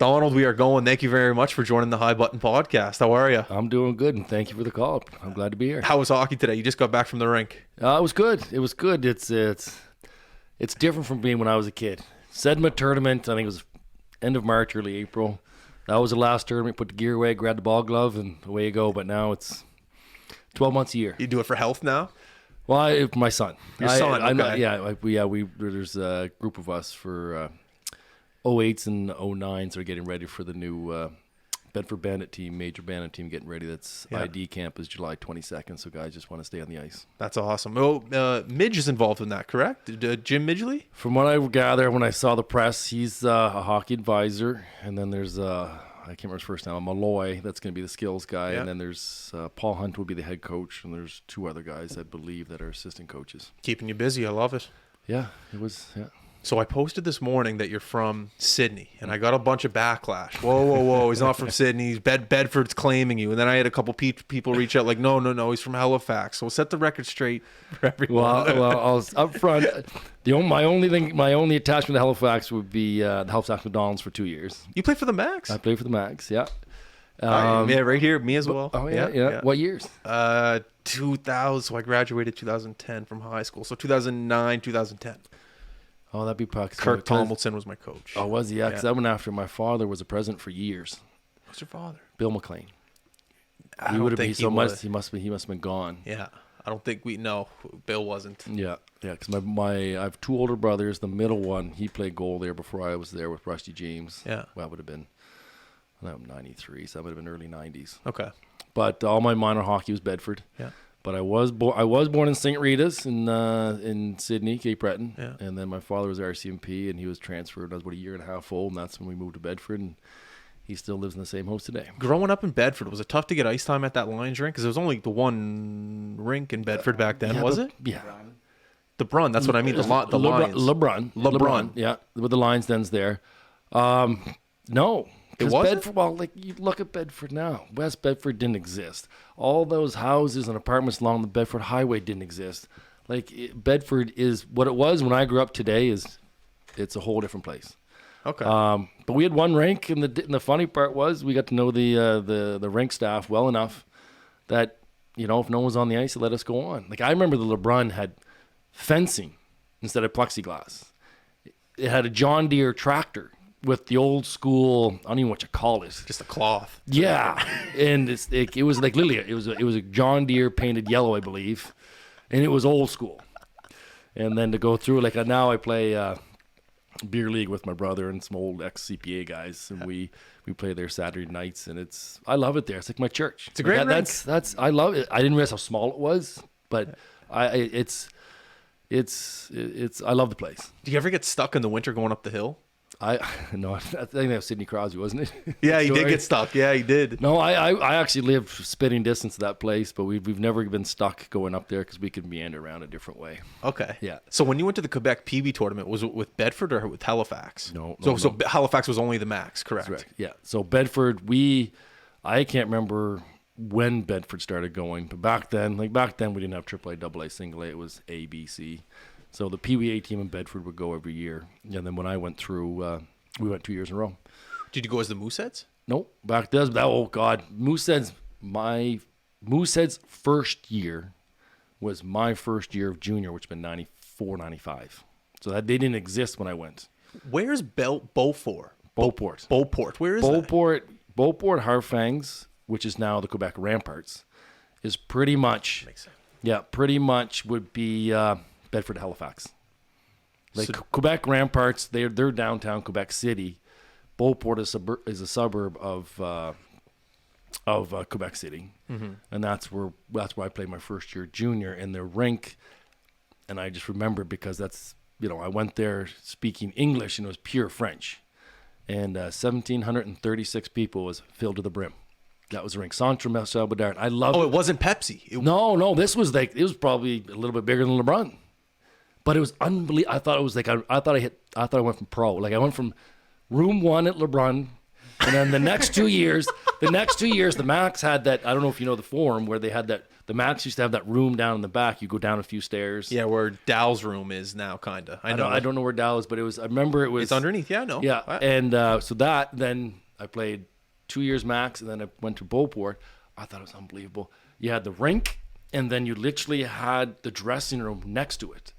Donald, we are going. Thank you very much for joining the High Button podcast. How are you? I'm doing good, and thank you for the call. I'm glad to be here. How was hockey today? You just got back from the rink. It was good. It was good. It's different from being when I was a kid. Sediment tournament, I think it was end of March, early April. That was the last tournament. Put the gear away, grab the ball glove, and away you go. But now it's 12 months a year. You do it for health now? Well, my son. Your son, okay. There's a group of us for 08s and 09s are getting ready for the new Bedford Bandit team, major Bandit team getting ready. That's ID camp is July 22nd, so guys just want to stay on the ice. That's awesome. Oh, Midge is involved in that, correct? Jim Midgley? From what I gather, when I saw the press, he's a hockey advisor, and then there's I can't remember his first name, Malloy, that's going to be the skills guy, and then there's Paul Hunt will be the head coach, and there's two other guys, I believe, that are assistant coaches. Keeping you busy. I love it. Yeah, it was, yeah. So I posted this morning that you're from Sydney, and I got a bunch of backlash. Whoa, he's not from Sydney. He's Bedford's claiming you. And then I had a couple people reach out like, no, he's from Halifax. So set the record straight for everyone. Well, I was up front. My only attachment to Halifax would be the Halifax McDonald's for 2 years. You played for the Max? I played for the Max, yeah. Yeah, right here, me as well. Oh, yeah. What years? 2000, so I graduated 2010 from high school. So 2009, 2010. Oh, that'd be pucks. Kirk Tomlinson was my coach. Oh, was he? Yeah, because I went after my father was a president for years. Who's your father? Bill MacLean. He would have been so much. He must have been gone. Yeah, I don't think Bill wasn't. Yeah, because I have two older brothers. The middle one, he played goal there before I was there with Rusty James. Yeah, well, that would have been 93, so that would have been early 90s. Okay, but all my minor hockey was Bedford. Yeah. But I was born in St. Rita's in Sydney, Cape Breton, and then my father was RCMP, and he was transferred. I was about a year and a half old, and that's when we moved to Bedford, and he still lives in the same house today. Growing up in Bedford, was it tough to get ice time at that Lions rink? Because there was only the one rink in Bedford back then, was it? Yeah. The Brun, that's what I mean, the Lions. LeBrun, yeah, with the Lions dens there. No. It wasn't? Bedford, well, like you look at Bedford now. West Bedford didn't exist. All those houses and apartments along the Bedford Highway didn't exist. Bedford is what it was when I grew up. Today it's a whole different place. Okay. But we had one rink, and the funny part was we got to know the rink staff well enough that if no one was on the ice, they let us go on. Like I remember the LeBrun had fencing instead of plexiglass. It had a John Deere tractor with the old school, I don't even know what you call it. Just a cloth. Yeah. And it was like literally, it was a John Deere painted yellow, I believe. And it was old school. And then to go through, now I play beer league with my brother and some old ex-CPA guys. And we play there Saturday nights. And I love it there. It's like my church. It's a great rink. I love it. I didn't realize how small it was, but I love the place. Do you ever get stuck in the winter going up the hill? I think that was Sidney Crosby, wasn't it? Yeah, he did get stuck. Yeah, he did. No, I actually lived spitting distance to that place, but we've never been stuck going up there because we could meander around a different way. Okay. Yeah. So when you went to the Quebec PB tournament, was it with Bedford or with Halifax? No. So Halifax was only the Max, correct? That's right. Yeah. So Bedford, I can't remember when Bedford started going, but back then we didn't have AAA, AA, single A. It was A, B, C. So the PWA team in Bedford would go every year. And then when I went through, we went 2 years in a row. Did you go as the Mooseheads? Nope. Back then, oh God, Mooseheads first year was my first year of junior, which had been 94, 95. So they didn't exist when I went. Where's Beauport? Beauport. Where is that? Beauport Harfangs, which is now the Quebec Ramparts, is pretty much, makes sense. Yeah, pretty much would be Bedford, Halifax. Quebec Ramparts, they're downtown Quebec City. Beauport is a suburb of Quebec City, and that's where I played my first year junior in the rink. And I just remember because that's I went there speaking English and it was pure French, and 1,736 people was filled to the brim. That was the rink. Centre Marcel Bedard. I love. Oh, it wasn't Pepsi. No. This was it was probably a little bit bigger than LeBron. But it was unbelievable. I thought it was I thought I went from pro. I went from room 1 at LeBron, and then the next 2 years, The next 2 years, the Max had that. I don't know if you know the Forum where they had that. The Max used to have that room down in the back. You go down a few stairs. Yeah, where Dow's room is now, kind of. I know. I don't know where Dow is, but it was. I remember it was. It's underneath. Yeah, no. Yeah, and so then I played 2 years Max, and then I went to Beauport. I thought it was unbelievable. You had the rink, and then you literally had the dressing room next to it.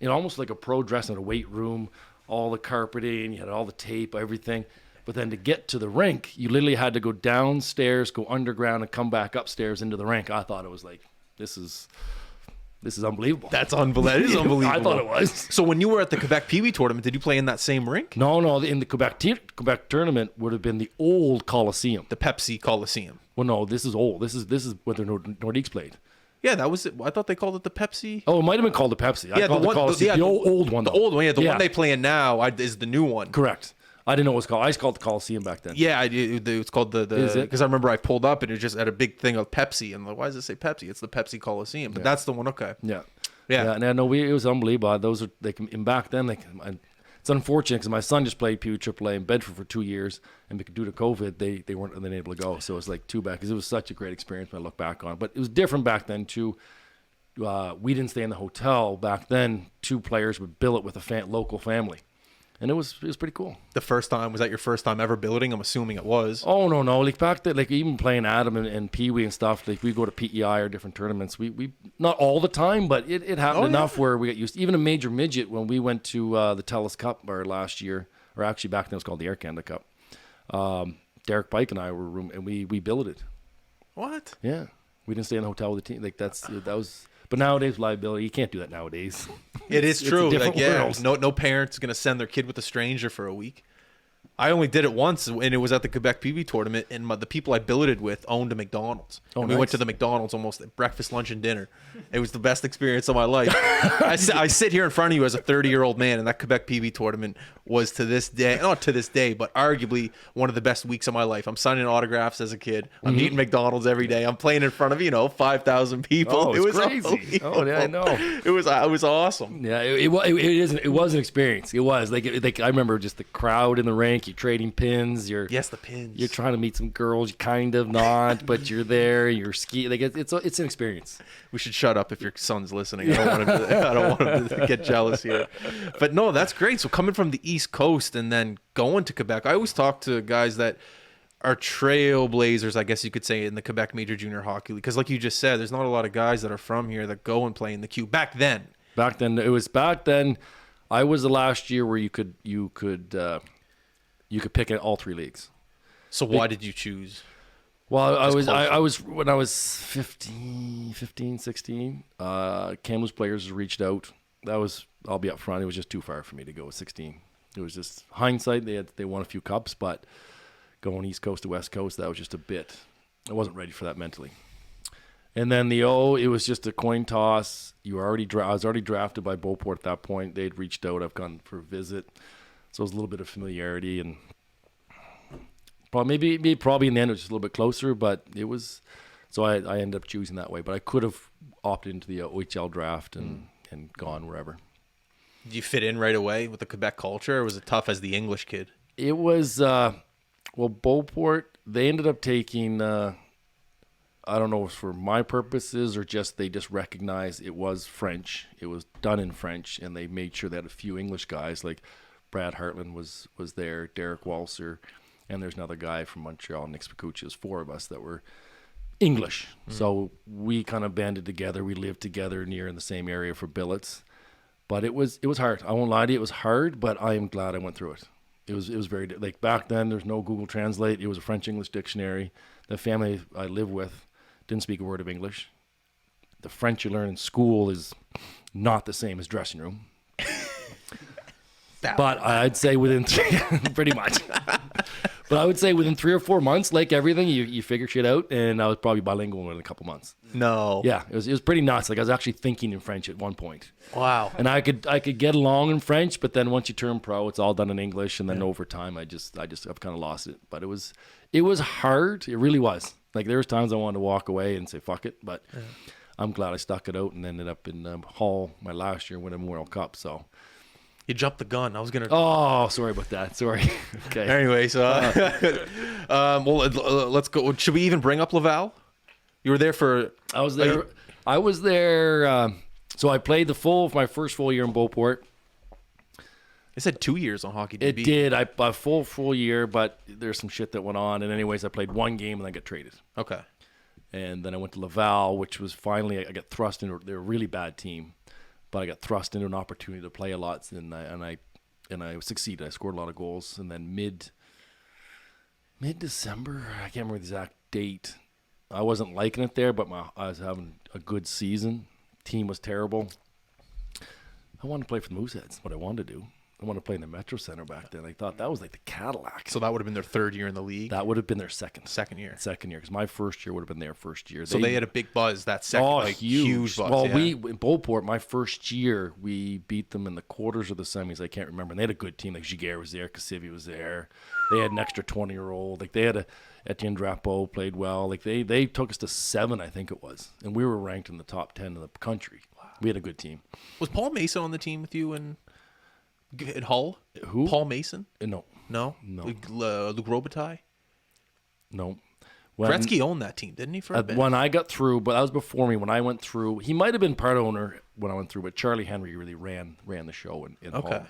Almost like a pro dressing, a weight room, all the carpeting, you had all the tape, everything. But then to get to the rink, you literally had to go downstairs, go underground, and come back upstairs into the rink. I thought it was like, this is unbelievable. That's unbelievable. That is unbelievable. I thought it was. So when you were at the Quebec Pee Wee tournament, did you play in that same rink? No. In the Quebec tournament would have been the old Coliseum. The Pepsi Coliseum. Well, no, this is old. This is what the Nordiques played. Yeah, that was it. I thought they called it the Pepsi. Oh, it might have been called the Pepsi. Yeah, the old one. The old one. Yeah, the one they play in now is the new one. Correct. I didn't know what it was called. I just called it the Coliseum back then. Yeah, it's called the Is it? because I remember I pulled up and it just had a big thing of Pepsi, and I'm like, why does it say Pepsi? It's the Pepsi Coliseum, but that's the one. Okay. Yeah. Yeah. And it was unbelievable. Those are and back then it's unfortunate because my son just played Pee Wee AAA in Bedford for 2 years, and due to COVID, they weren't then able to go. So it was like too bad because it was such a great experience when I look back on it. But it was different back then too. We didn't stay in the hotel back then. 2 players would bill it with a local family, and it was pretty cool. The first time, was that your first time ever billeting? I'm assuming it was. Oh no, like back then, like even playing Adam and Pee Wee and stuff. Like we go to PEI or different tournaments. We not all the time, but it happened enough where we got used. Even a major midget when we went to the TELUS Cup last year, or actually back then it was called the Air Canada Cup. Derek Pike and I were and we billeted. What? Yeah, we didn't stay in the hotel with the team. Like that was. But nowadays, liability, you can't do that nowadays. It is true. It's no parent's going to send their kid with a stranger for a week. I only did it once, and it was at the Quebec Pee Wee tournament, and the people I billeted with owned a McDonald's. And we went to the McDonald's almost at breakfast, lunch, and dinner. It was the best experience of my life. I sit here in front of you as a 30-year-old man, and that Quebec Pee Wee tournament was to this day, not to this day, but arguably one of the best weeks of my life. I'm signing autographs as a kid. I'm eating McDonald's every day. I'm playing in front of 5,000 people. Oh, it was crazy. Oh, yeah, I know. It was awesome. Yeah, it was an experience. It was like I remember just the crowd in the rink. You're trading pins. The pins. You're trying to meet some girls. You kind of not, but you're there. You're skiing. Like it's an experience. We should shut up if your son's listening. I don't want him to get jealous here. But no, that's great. So coming from the East Coast and then going to Quebec, I always talk to guys that are trailblazers, I guess you could say, in the Quebec Major Junior Hockey League. Because like you just said, there's not a lot of guys that are from here that go and play in the Q. Back then, I was the last year where you could pick at all 3 leagues. So why did you choose? Well, I was when I was 15, 16, Kamloops players reached out. I'll be up front, it was just too far for me to go at 16. It was just hindsight. They won a few cups, but going East Coast to West Coast, that was just a bit. I wasn't ready for that mentally. And then it was just a coin toss. I was already drafted by Beauport at that point. They'd reached out. I've gone for a visit. So it was a little bit of familiarity, and probably in the end it was just a little bit closer, but it was. So I ended up choosing that way. But I could have opted into the OHL draft and gone wherever. Did you fit in right away with the Quebec culture, or was it tough as the English kid? It was Beauport. They ended up taking. I don't know if it was for my purposes or they just recognized it was French. It was done in French, and they made sure they had a few English guys like. Brad Hartland was there, Derek Walser, and there's another guy from Montreal, Nick Spicucci. There's 4 of us that were English. So we kind of banded together. We lived together near in the same area for billets. But it was hard. I won't lie to you, it was hard, but I am glad I went through it. It was very, like back then, there's no Google Translate. It was a French-English dictionary. The family I live with didn't speak a word of English. The French you learn in school is not the same as dressing room. But I'd say within pretty much. But I would say within 3 or 4 months, like everything, you figure shit out, and I was probably bilingual in a couple months. No. Yeah, it was pretty nuts. Like I was actually thinking in French at one point. Wow. And I could get along in French, but then once you turn pro, it's all done in English, and then over time, I've kind of lost it. But it was hard. It really was. Like there was times I wanted to walk away and say fuck it, but I'm glad I stuck it out and ended up in Hull my last year winning World Cup. So. You jumped the gun. I was gonna. Oh, sorry about that. Sorry. Okay. Anyways, well, let's go. Should we even bring up Laval? You were there for. I was there. I was there. So I played my first full year in Beauport. It said 2 years on Hockey DB. It did. I full year, but there's some shit that went on. And anyways, I played one game and then got traded. Okay. And then I went to Laval, which was finally I got thrust into. They're a really bad team, but I got thrust into an opportunity to play a lot, and I succeeded. I scored a lot of goals, and then mid December, I can't remember the exact date. I wasn't liking it there, but I was having a good season. Team was terrible. I wanted to play for the Mooseheads. That's what I wanted to do. I wanted to play in the Metro Center back then. I thought that was like the Cadillac. So that would have been their third year in the league? That would have been their second year, because my first year would have been their first year. So they had a big buzz that second, huge buzz. Well, in Beauport, my first year, we beat them in the quarters or the semis. I can't remember. And they had a good team. Like Giguère was there, Cassivi was there. They had an extra 20-year-old. Like they had Etienne Drapeau played well. Like they took us to 7, I think it was, and we were ranked in the top 10 in the country. Wow. We had a good team. Was Paul Mason on the team with you in Hull? Who? Paul Mason? No. Luc Robitaille? No. Gretzky owned that team, didn't he, for a bit? When I got through, but that was before me. When I went through, he might have been part owner when I went through, but Charlie Henry really ran the show in Hull.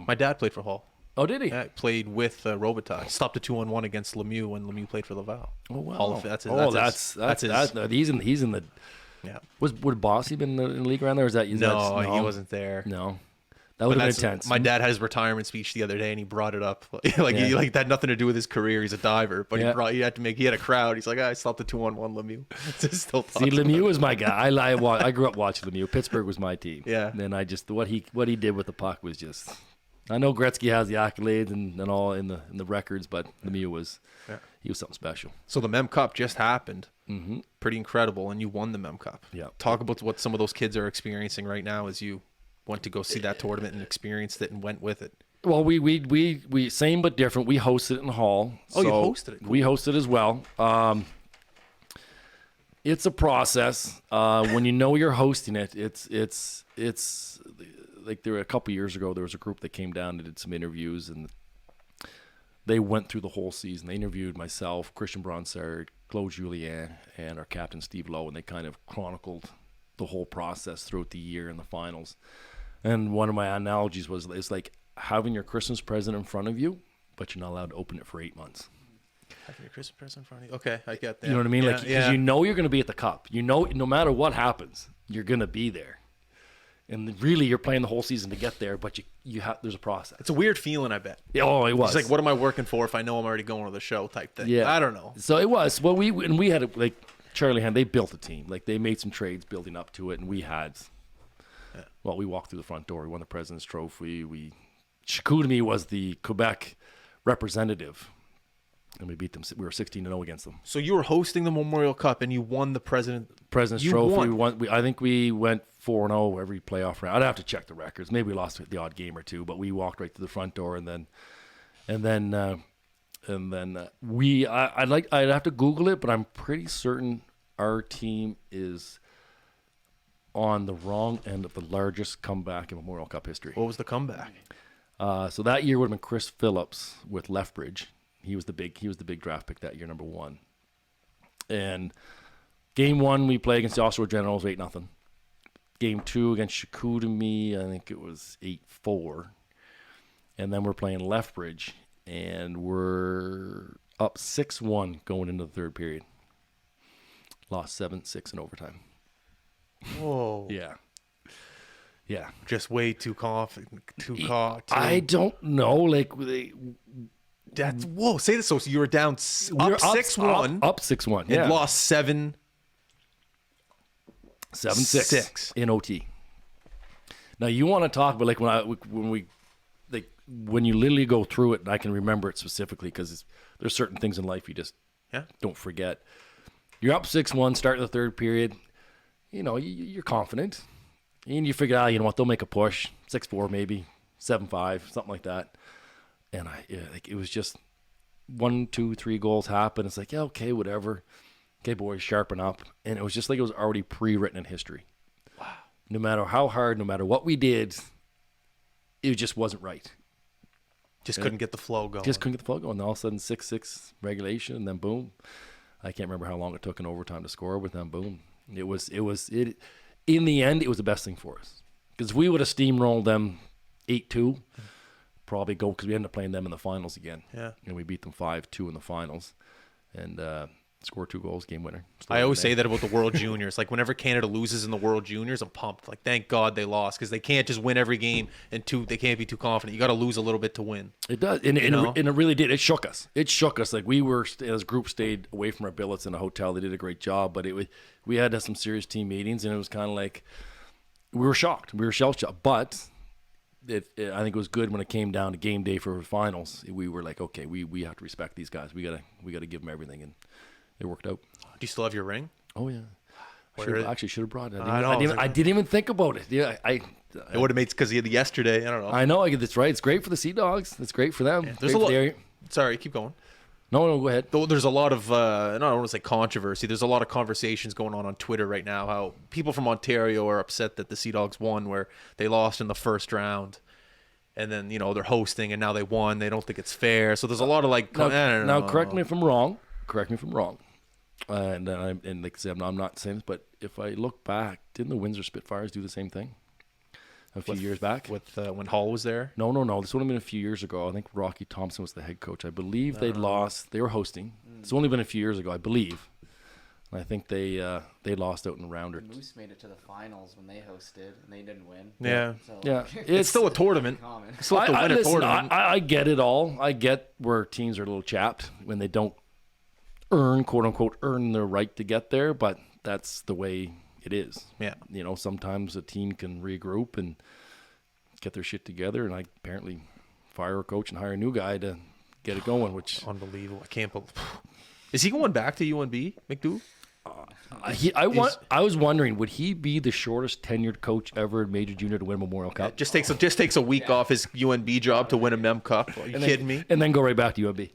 My dad played for Hull. Oh, did he? Yeah, played with Robitaille. Stopped a 2-on-1 against Lemieux when Lemieux played for Laval. Oh wow! Hall of, that's his, he's in the. Yeah. Would Bossy been in the league around there? Or is that no? He wasn't there. No. That would have been intense. My dad had his retirement speech the other day, and he brought it up. He that had nothing to do with his career. He's a diver, but he had a crowd. He's like, I stopped the 2-on-1 Lemieux. See, Lemieux was my guy. I grew up watching Lemieux. Pittsburgh was my team. Yeah. And then I just what he did with the puck was just. I know Gretzky has the accolades and all in the records, but Lemieux was something special. So the Mem Cup just happened. Mm-hmm. Pretty incredible, and you won the Mem Cup. Yeah. Talk about what some of those kids are experiencing right now as you went to go see that tournament and experienced it and went with it. Well, we same but different. We hosted it in Hall. Oh, you hosted it. Cool. We hosted as well. It's a process. When you know you're hosting it, it's like there were a couple years ago. There was a group that came down and did some interviews, and they went through the whole season. They interviewed myself, Christian Bronsard, Claude Julien, and our captain Steve Lowe, and they kind of chronicled the whole process throughout the year and the finals. And one of my analogies was it's like having your Christmas present in front of you, but you're not allowed to open it for 8 months. Having your Christmas present in front of you. Okay, I get that. You know what I mean? Because you know you're going to be at the Cup. You know, no matter what happens, you're going to be there. And really, you're playing the whole season to get there, but there's a process. It's a weird feeling, I bet. Oh, it was. It's like, what am I working for if I know I'm already going to the show type thing? Yeah. I don't know. So it was. Well, we had like Charlie Hand. They built a team. Like they made some trades building up to it, and we had. Yeah. Well, we walked through the front door. We won the President's Trophy. Chicoutimi was the Quebec representative, and we beat them. We were 16-0 against them. So you were hosting the Memorial Cup, and you won the President's Trophy. I think we went 4-0 every playoff round. I'd have to check the records. Maybe we lost the odd game or two, but we walked right to the front door, and then I'd have to Google it, but I'm pretty certain our team is on the wrong end of the largest comeback in Memorial Cup history. What was the comeback? So that year would have been Chris Phillips with Lethbridge. He was the big draft pick that year, number 1. And game 1 we played against the Oshawa Generals 8-0. Game 2 against Chicoutimi, I think it was 8-4. And then we're playing Lethbridge, and we're up 6-1 going into the third period. Lost 7-6 in overtime. Whoa. Yeah. Just way too confident. I don't know. Like that's whoa. Say this. So you were down up 6-1. Up 6-1. Yeah. And lost 7-6 in OT. Now you want to talk about like when you literally go through it, and I can remember it specifically because there's certain things in life you just don't forget. You're up 6-1, start the third period. You know, you're confident. And you figure out, you know what, they'll make a push. 6-4 maybe, 7-5, something like that. And it was just 1, 2, 3 goals happen. It's like, yeah, okay, whatever. Okay, boys, sharpen up. And it was just like it was already pre-written in history. Wow. No matter how hard, no matter what we did, it just wasn't right. Just couldn't get the flow going. Just couldn't get the flow going. And all of a sudden, 6-6 regulation, and then boom. I can't remember how long it took in overtime to score, but then boom. It was. In the end, it was the best thing for us. Because if we would have steamrolled them 8-2, probably go, because we ended up playing them in the finals again. Yeah. And we beat them 5-2 in the finals. And scored 2 goals, game winner. I always say that about the World Juniors. Like, whenever Canada loses in the World Juniors, I'm pumped. Like, thank God they lost, because they can't just win every game, and they can't be too confident. You got to lose a little bit to win. It does, and it really did. It shook us. Like, we were, as a group, stayed away from our billets in a hotel. They did a great job, but we had to have some serious team meetings, and it was kind of like we were shocked. We were shell-shocked, but I think it was good when it came down to game day for finals. We were like, okay, we have to respect these guys. We gotta give them everything, and it worked out. Do you still have your ring? Oh yeah, should have brought it. I didn't even think about it. Yeah, it would have made, because you had yesterday. I don't know. I know. That's right. It's great for the Sea Dogs. It's great for them. Yeah, there's a lot. Sorry, keep going. No, go ahead. Though there's a lot of I don't want to say controversy. There's a lot of conversations going on Twitter right now. How people from Ontario are upset that the Sea Dogs won, where they lost in the first round. And then, they're hosting, and now they won. They don't think it's fair. So there's a lot of Now, correct me if I'm wrong. And like I said, I'm not saying this, but if I look back, didn't the Windsor Spitfires do the same thing a few years back? With when Hall was there? No. This would have been a few years ago. I think Rocky Thompson was the head coach. I believe they lost. They were hosting. It's only been a few years ago, I believe. And I think they lost out in the rounder. Moose made it to the finals when they hosted, and they didn't win. Yeah. So, yeah. It's still a tournament. It's still have to win a tournament. I get it all. I get where teams are a little chapped when they don't quote unquote, earn their right to get there, but that's the way it is. Yeah. Sometimes a team can regroup and get their shit together, and I apparently fire a coach and hire a new guy to get it going, which... Unbelievable. I can't believe... Is he going back to UNB, McDougall? I was wondering, would he be the shortest tenured coach ever in Major Junior to win a Memorial Cup? Just takes a week off his UNB job to win a Mem Cup. Are you kidding me? And then go right back to UNB.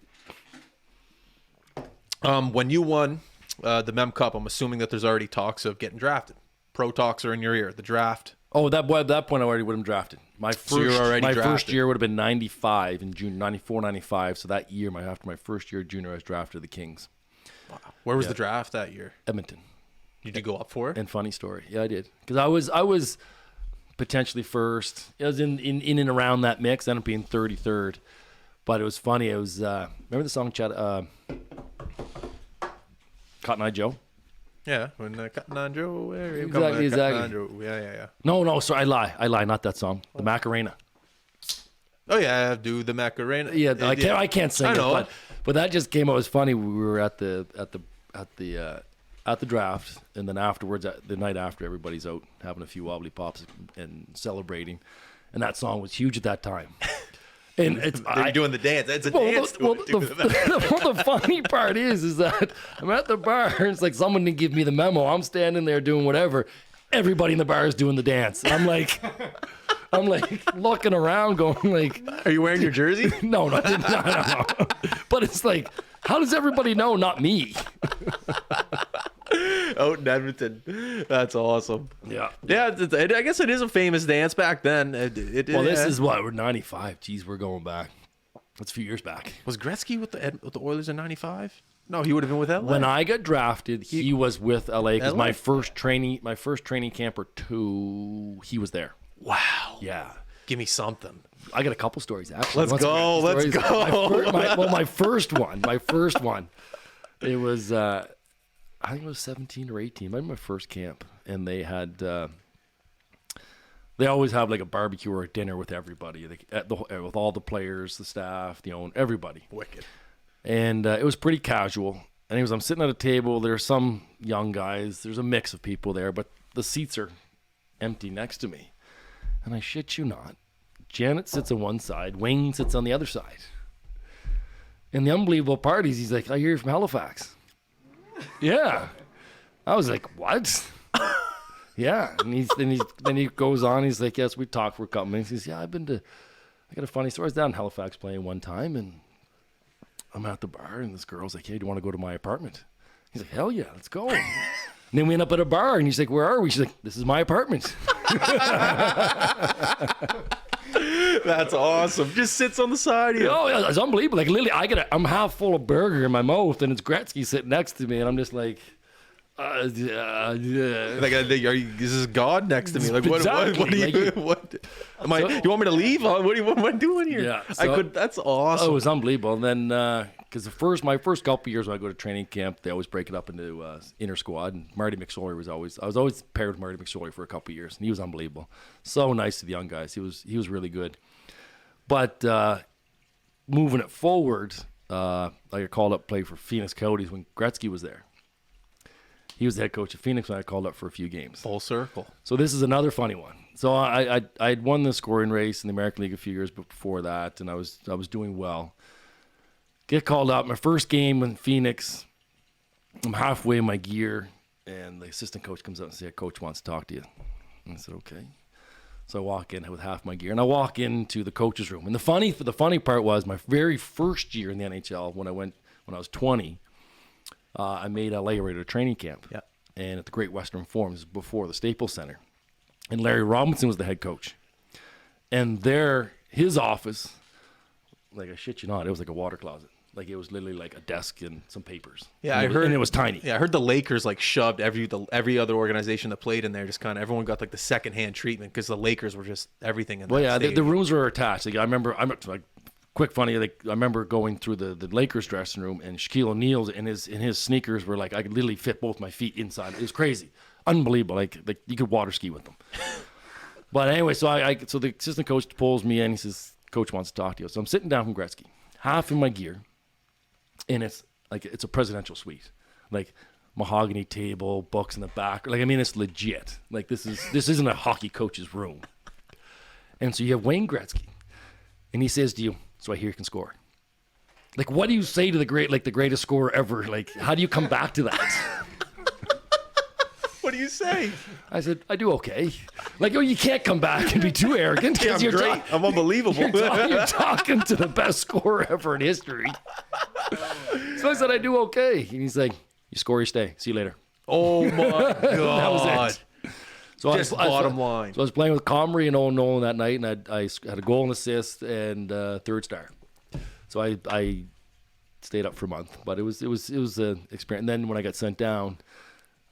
When you won the Mem Cup, I'm assuming that there's already talks of getting drafted. Pro talks are in your ear. The draft. Oh, at that point I already would have been drafted. My first year would have been 95 in June, 94, 95. So that year, after my first year junior, I was drafted to the Kings. Wow. Where was the draft that year? Edmonton. Did you go up for it? And funny story. Yeah, I did. Because I was potentially first. I was in and around that mix. Ended up being 33rd. But it was funny. It was, remember the song, Cotton Eye Joe? Yeah, when Cotton Eye Joe. Exactly. Joe. Yeah. No, sorry, I lie, not that song. The Macarena. Oh yeah, do the Macarena. Yeah, I can't sing it, but that just came out. It was funny. We were at the draft, and then afterwards, the night after, everybody's out having a few wobbly pops and celebrating, and that song was huge at that time. And they're doing the dance. It's a dance. The funny part is that I'm at the bar, and it's like someone didn't give me the memo. I'm standing there doing whatever. Everybody in the bar is doing the dance. And I'm like looking around, going like, "Are you wearing your jersey?" No. But it's like, how does everybody know? Not me. Out in Edmonton. That's awesome. Yeah. I guess it is a famous dance back then. This is what, we're 95. Jeez, we're going back. That's a few years back. Was Gretzky with the Oilers in 95? No, he would have been with LA. When I got drafted, he was with LA because my first training camp or two, he was there. Wow. Yeah. Give me something. I got a couple stories actually. Let's go. My first one. It was I think it was 17 or 18. Maybe my first camp, and they had they always have like a barbecue or a dinner with everybody, with all the players, the staff, the owner, everybody. Wicked. And it was pretty casual. Anyways, I'm sitting at a table. There's some young guys. There's a mix of people there, but the seats are empty next to me. And I shit you not, Janet sits on one side, Wayne sits on the other side. And the unbelievable part is he's like, I hear you're from Halifax. Yeah. I was like, what? Yeah. And then he goes on. He's like, yes, we talked for a couple minutes. He says, yeah, I got a funny story. I was down in Halifax playing one time, and I'm at the bar, and this girl's like, hey, do you want to go to my apartment? He's like, hell yeah, let's go. And then we end up at a bar, and he's like, where are we? She's like, this is my apartment. That's awesome. Just sits on the side of you. Oh, yeah, it's unbelievable. Like literally, I'm half full of burger in my mouth, and it's Gretzky sitting next to me, and I'm just like, yeah. Like, this is God next to me. Like, Exactly. what do you, what? Am I? You want me to leave? What am I doing here? Yeah, That's Oh, awesome. it was unbelievable. And then, because my first couple years when I go to training camp, they always break it up into inter squad. And Marty McSorley I was always paired with Marty McSorley for a couple years, and he was unbelievable. So nice to the young guys. He was really good. But moving it forward, I got called up to play for Phoenix Coyotes when Gretzky was there. He was the head coach of Phoenix when I called up for a few games. Full circle. So this is another funny one. So I'd won the scoring race in the American League a few years before that, and I was doing well. Get called up. My first game in Phoenix, I'm halfway in my gear, and the assistant coach comes up and says, "Coach wants to talk to you." And I said, "Okay." So I walk in with half my gear, and I walk into the coach's room. And the funny part was my very first year in the NHL when I was 20. I made LA right at a training camp, and at the Great Western Forum, this is before the Staples Center, and Larry Robinson was the head coach, and his office, like I shit you not, it was like a water closet, like it was literally like a desk and some papers. Yeah, and it was tiny. Yeah, I heard the Lakers like shoved every other organization that played in there. Just kind of everyone got like the secondhand treatment because the Lakers were just everything in. Well, that yeah, the rooms were attached. Like I remember like. Quick funny, like I remember going through the Lakers dressing room, and Shaquille O'Neal's in his sneakers were like I could literally fit both my feet inside. It was crazy, unbelievable. Like you could water ski with them. But anyway, so so the assistant coach pulls me in. He says, "Coach wants to talk to you." So I'm sitting down from Gretzky, half in my gear, and it's a presidential suite, like mahogany table, books in the back. Like I mean, it's legit. Like this isn't a hockey coach's room. And so you have Wayne Gretzky, and he says to you, "So I hear you can score." Like, what do you say to the greatest scorer ever? Like, how do you come back to that? What do you say? I said, "I do okay." Like, oh, you can't come back and be too arrogant. Yeah, I'm great. I'm unbelievable. You're talking to the best scorer ever in history. So I said, "I do okay." And he's like, "You score, you stay. See you later." Oh my God. That was it. So Just bottom line. So I was playing with Comrie and Owen Nolan that night, and I had a goal and assist and third star. So I stayed up for a month, but it was an experience. And then when I got sent down,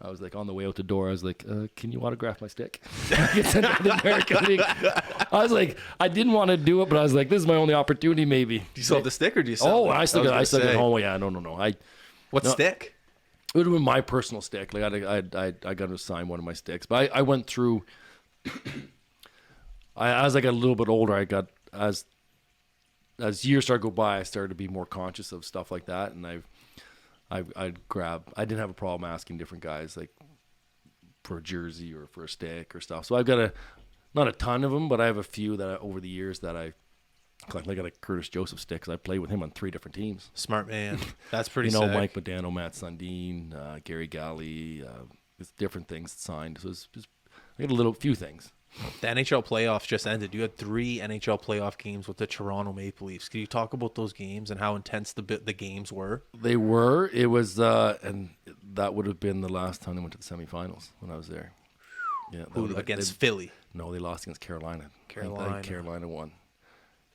I was like on the way out the door. I was like, "Can you autograph my stick?" I get sent to the American League. I was like, I didn't want to do it, but I was like, this is my only opportunity, maybe. Do you still have the stick, or do you sell it? I still got it home. Yeah, no. What stick? It would have been my personal stick. Like I got to sign one of my sticks. But I went through. As I got a little bit older, as years started to go by, I started to be more conscious of stuff like that, and I'd grab. I didn't have a problem asking different guys like for a jersey or for a stick or stuff. So I've got not a ton of them, but I have a few that over the years that I. Like I got a Curtis Joseph stick because I played with him on 3 different teams. Smart man. That's pretty sick. sick. Mike Modano, Matt Sundin, Gary Galley, it's different things signed. So I got a few things. The NHL playoffs just ended. You had 3 NHL playoff games with the Toronto Maple Leafs. Can you talk about those games and how intense the games were? They were. It was, and that would have been the last time they went to the semifinals when I was there. Yeah, against Philly? No, they lost against Carolina. Carolina. I think Carolina won.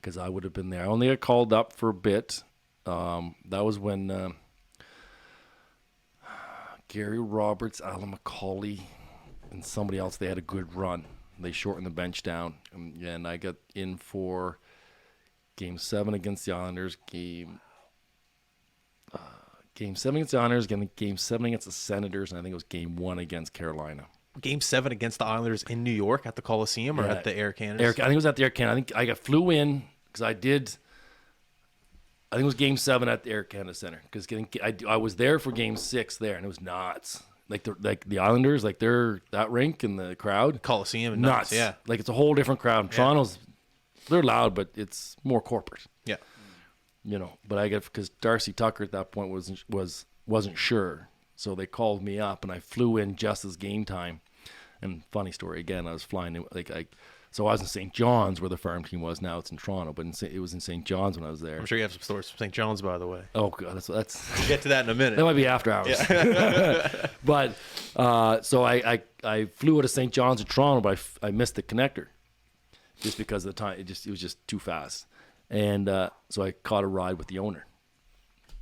Because I would have been there. I only got called up for a bit. That was when Gary Roberts, Alan McCauley, and somebody else, they had a good run. They shortened the bench down. And I got in for Game 7 against the Islanders, Game 7 against the Islanders, Game 7 against the Senators, and I think it was Game 1 against Carolina. Game 7 against the Islanders in New York at the Coliseum or at the Air Canada? I think it was at the Air Canada. I think I flew in because I think it was Game 7 at the Air Canada Center because I was there for Game 6 there, and it was nuts. Like the Islanders, like that rink and the crowd. Coliseum and nuts, yeah. Like it's a whole different crowd. Yeah. Toronto's, they're loud, but it's more corporate. Yeah. But because Darcy Tucker at that point wasn't sure. So they called me up, and I flew in just as game time. And funny story again, I was flying in, so I was in St. John's where the farm team was. Now it's in Toronto, but it was in St. John's when I was there. I'm sure you have some stories from St. John's, by the way. Oh God, that's we'll get to that in a minute. That might be after hours. Yeah. But so I flew out of St. John's to Toronto, but I missed the connector just because of the time. It was just too fast. And so I caught a ride with the owner.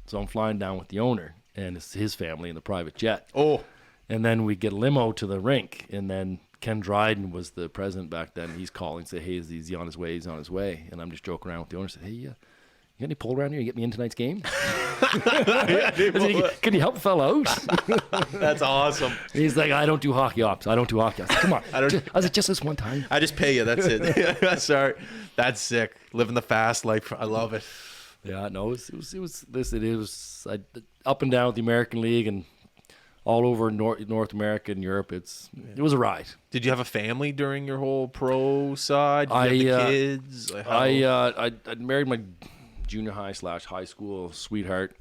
So I'm flying down with the owner and it's his family in the private jet. Oh, And then we get a limo to the rink, and then Ken Dryden was the president back then. He's calling, say, "Hey, is he on his way? He's on his way." And I'm just joking around with the owner. Said, "Hey, you got any pull around here? You get me in tonight's game? Can you help a fellow out?" that's awesome. He's like, "I don't do hockey ops. I don't do hockey ops." Come on. I was like, "Just this one time." I just pay you. That's it. Sorry. That's sick. Living the fast life. I love it. Yeah, no, it was up and down with the American League and all over North America and Europe. It was a ride. Did you have a family during your whole pro side? Did you have the kids? Like, I married my junior high / high school sweetheart.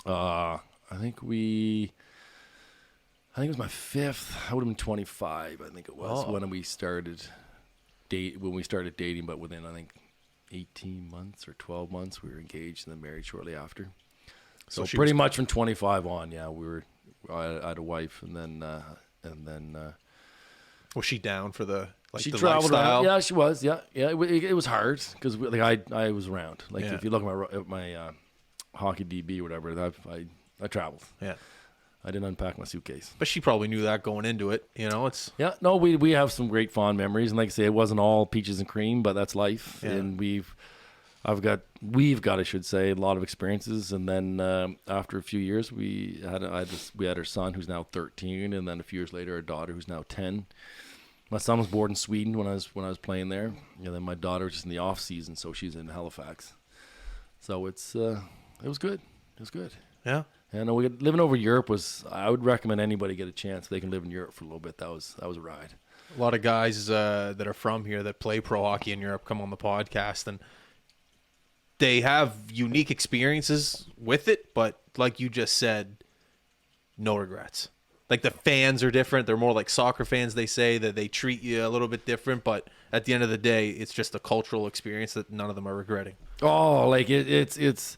I think it was my 5th. I would have been 25. I think it was when we started dating, but within I think 18 months or 12 months we were engaged and then married shortly after. So pretty much from 25 on, yeah, I had a wife, and then was she down for the she the traveled lifestyle? around. Yeah, she was. Yeah. It was hard because I was around. Like if you look at my hockey DB or whatever, I traveled. Yeah. I didn't unpack my suitcase. But she probably knew that going into it. You know, it's we have some great fond memories, and like I say, it wasn't all peaches and cream, but that's life. Yeah. And we've got, I should say, a lot of experiences. And then after a few years, we had our son who's now 13, and then a few years later, our daughter who's now 10. My son was born in Sweden when I was playing there, and then my daughter was just in the off season, so she's in Halifax. So it was good. It was good. yeah. And living over Europe I would recommend anybody get a chance if they can live in Europe for a little bit. That was a ride. A lot of guys that are from here that play pro hockey in Europe come on the podcast, and they have unique experiences with it, but like you just said, no regrets. Like the fans are different. They're more like soccer fans. They say that they treat you a little bit different, but at the end of the day, it's just a cultural experience that none of them are regretting. Oh, like it's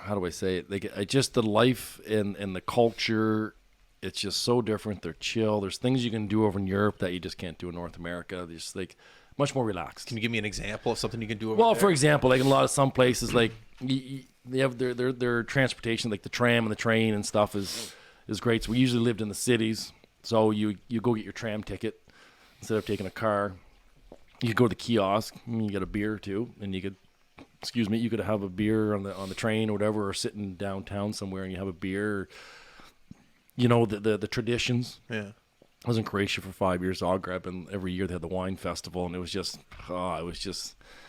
how do I say it? Like just the life and the culture, it's just so different. They're chill. There's things you can do over in Europe that you just can't do in North America. They're just like much more relaxed. Can you give me an example of something you can do over there? Well, for example, like in some places, like they have their transportation, like the tram and the train and stuff is great. So we usually lived in the cities, so you go get your tram ticket instead of taking a car. You go to the kiosk, and you get a beer or two, and you could have a beer on the train or whatever, or sitting downtown somewhere and you have a beer. You know, the traditions. Yeah. I was in Croatia for 5 years, Zagreb, and every year they had the wine festival, and it was just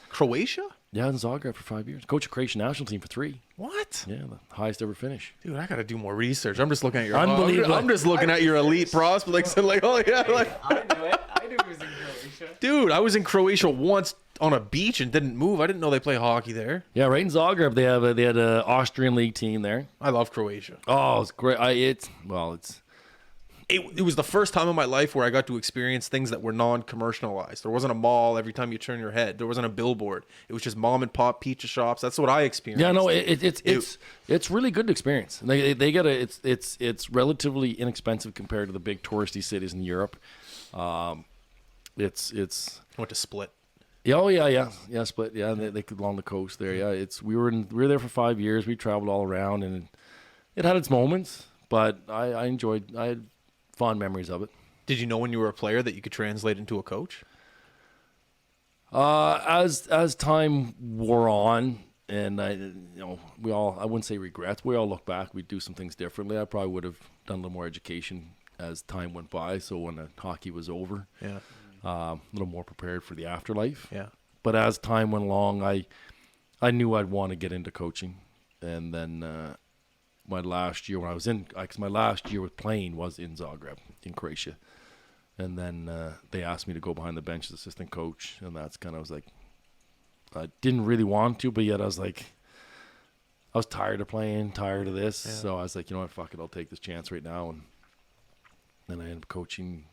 Croatia? Yeah, in Zagreb for 5 years. Coach of Croatian national team for 3. What? Yeah, the highest ever finish. Dude, I got to do more research. I'm just looking at your Unbelievable. I'm just looking at your elite prospects and like, oh yeah, like I knew it. I knew it was in Croatia. dude, I was in Croatia once on a beach and didn't move. I didn't know they play hockey there. Yeah, right in Zagreb they had an Austrian league team there. I love Croatia. Oh, it's great. It was the first time in my life where I got to experience things that were non-commercialized. There wasn't a mall every time you turn your head. There wasn't a billboard. It was just mom and pop pizza shops. That's what I experienced. Yeah, no, it's really good to experience. They get it's relatively inexpensive compared to the big touristy cities in Europe. It's I went to Split. yeah, Split. Yeah, they along the coast there. Yeah, we were there for 5 years. We traveled all around, and it had its moments, but I enjoyed. I had fond memories of it. Did you know when you were a player that you could translate into a coach? As time wore on, and I wouldn't say regrets. We all look back. We do some things differently. I probably would have done a little more education as time went by. So when the hockey was over, a little more prepared for the afterlife. Yeah. But as time went along, I knew I'd want to get into coaching, and then my last year when I was because my last year with playing was in Zagreb in Croatia, and then they asked me to go behind the bench as assistant coach, and that's kind of, I was like, I didn't really want to, but yet I was like, I was tired of playing, tired of this, so I was like, you know what, fuck it, I'll take this chance right now, and then I ended up coaching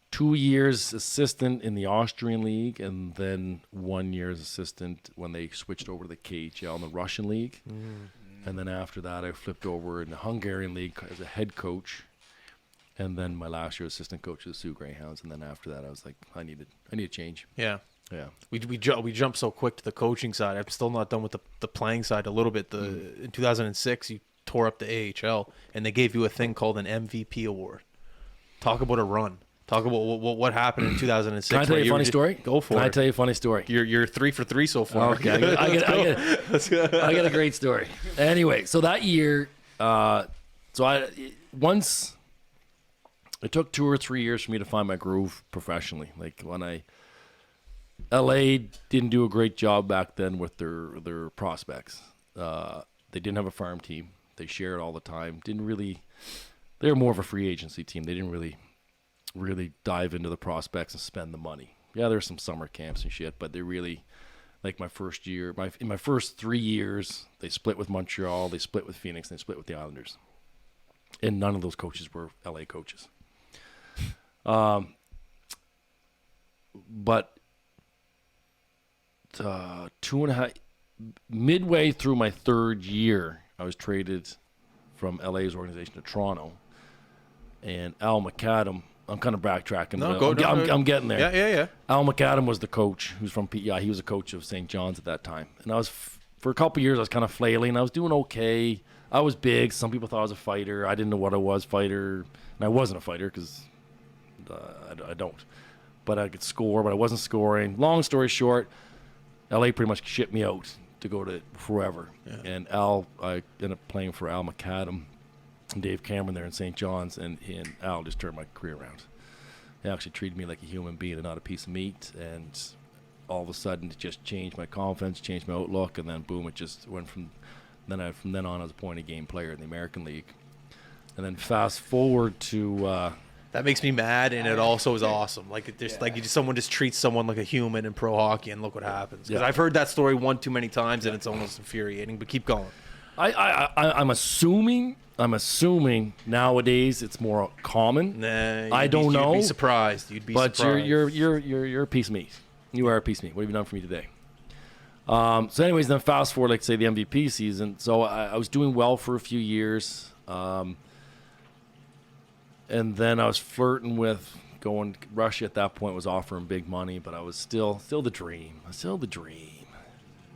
2 years assistant in the Austrian league, and then 1 year as assistant when they switched over to the KHL in the Russian league. And then after that, I flipped over in the Hungarian league as a head coach. And then my last year assistant coach of the Sioux Greyhounds. And then after that, I was like, I need a change. Yeah. Yeah. We jumped so quick to the coaching side. I'm still not done with the playing side a little bit. In 2006, you tore up the AHL, and they gave you a thing called an MVP award. Talk about a run. Talk about what happened in 2006. Can I tell you a funny story? Go for it. Can I tell you a funny story? You're 3 for 3 so far. Okay, I got a great story. Anyway, so that year, it took 2 or 3 years for me to find my groove professionally. Like when LA didn't do a great job back then with their prospects. They didn't have a farm team. They shared all the time. They were more of a free agency team. They didn't really dive into the prospects and spend the money. Yeah, there's some summer camps and shit, but they really, like my first year, in my first 3 years, they split with Montreal, they split with Phoenix, and they split with the Islanders. And none of those coaches were LA coaches. But midway through my third year, I was traded from LA's organization to Toronto. And Al McAdam, I'm kind of backtracking. I'm getting there. Yeah. Al McAdam was the coach who's from PEI. He was a coach of St. John's at that time. And I was, for a couple of years, I was kind of flailing. I was doing okay. I was big. Some people thought I was a fighter. I didn't know what I was, fighter. And I wasn't a fighter because I don't. But I could score, but I wasn't scoring. Long story short, LA pretty much shipped me out to go to forever. Yeah. And I ended up playing for Al McAdam and Dave Cameron there in St. John's, and Al just turned my career around. He actually treated me like a human being and not a piece of meat, and all of a sudden it just changed my confidence, changed my outlook, and then boom, it just went from then on I was a point-a-game player in the American League. And then fast forward to that makes me mad, and it also is awesome. Like someone just treats someone like a human in pro hockey, and look what happens. Because I've heard that story one too many times, and it's almost infuriating. But keep going. I'm assuming nowadays it's more common. Nah, I don't know. You'd be surprised. But you're a piece of meat. You are a piece of meat. What have you done for me today? So anyways, then fast forward, like say the MVP season. So I was doing well for a few years. And then I was flirting with going. Russia at that point was offering big money, but I was still the dream. And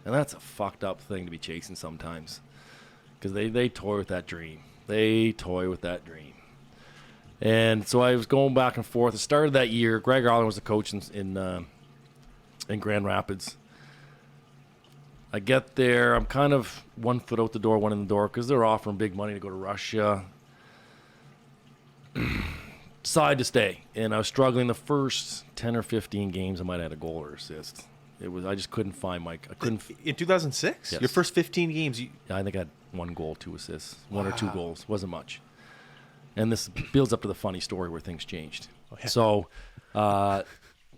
that's a fucked up thing to be chasing sometimes, because they toy with that dream. And so I was going back and forth. It started that year. Greg Arlen was the coach in Grand Rapids. I get there. I'm kind of 1 foot out the door, one in the door, because they're offering big money to go to Russia. Decided to stay, and I was struggling the first 10 or 15 games. I might have had a goal or assist. I just couldn't find in 2006. Yes. Your first 15 games. I think I had 1 goal, 2 assists, 1 or 2 goals. Wasn't much. And this builds up to the funny story where things changed. Oh, yeah. So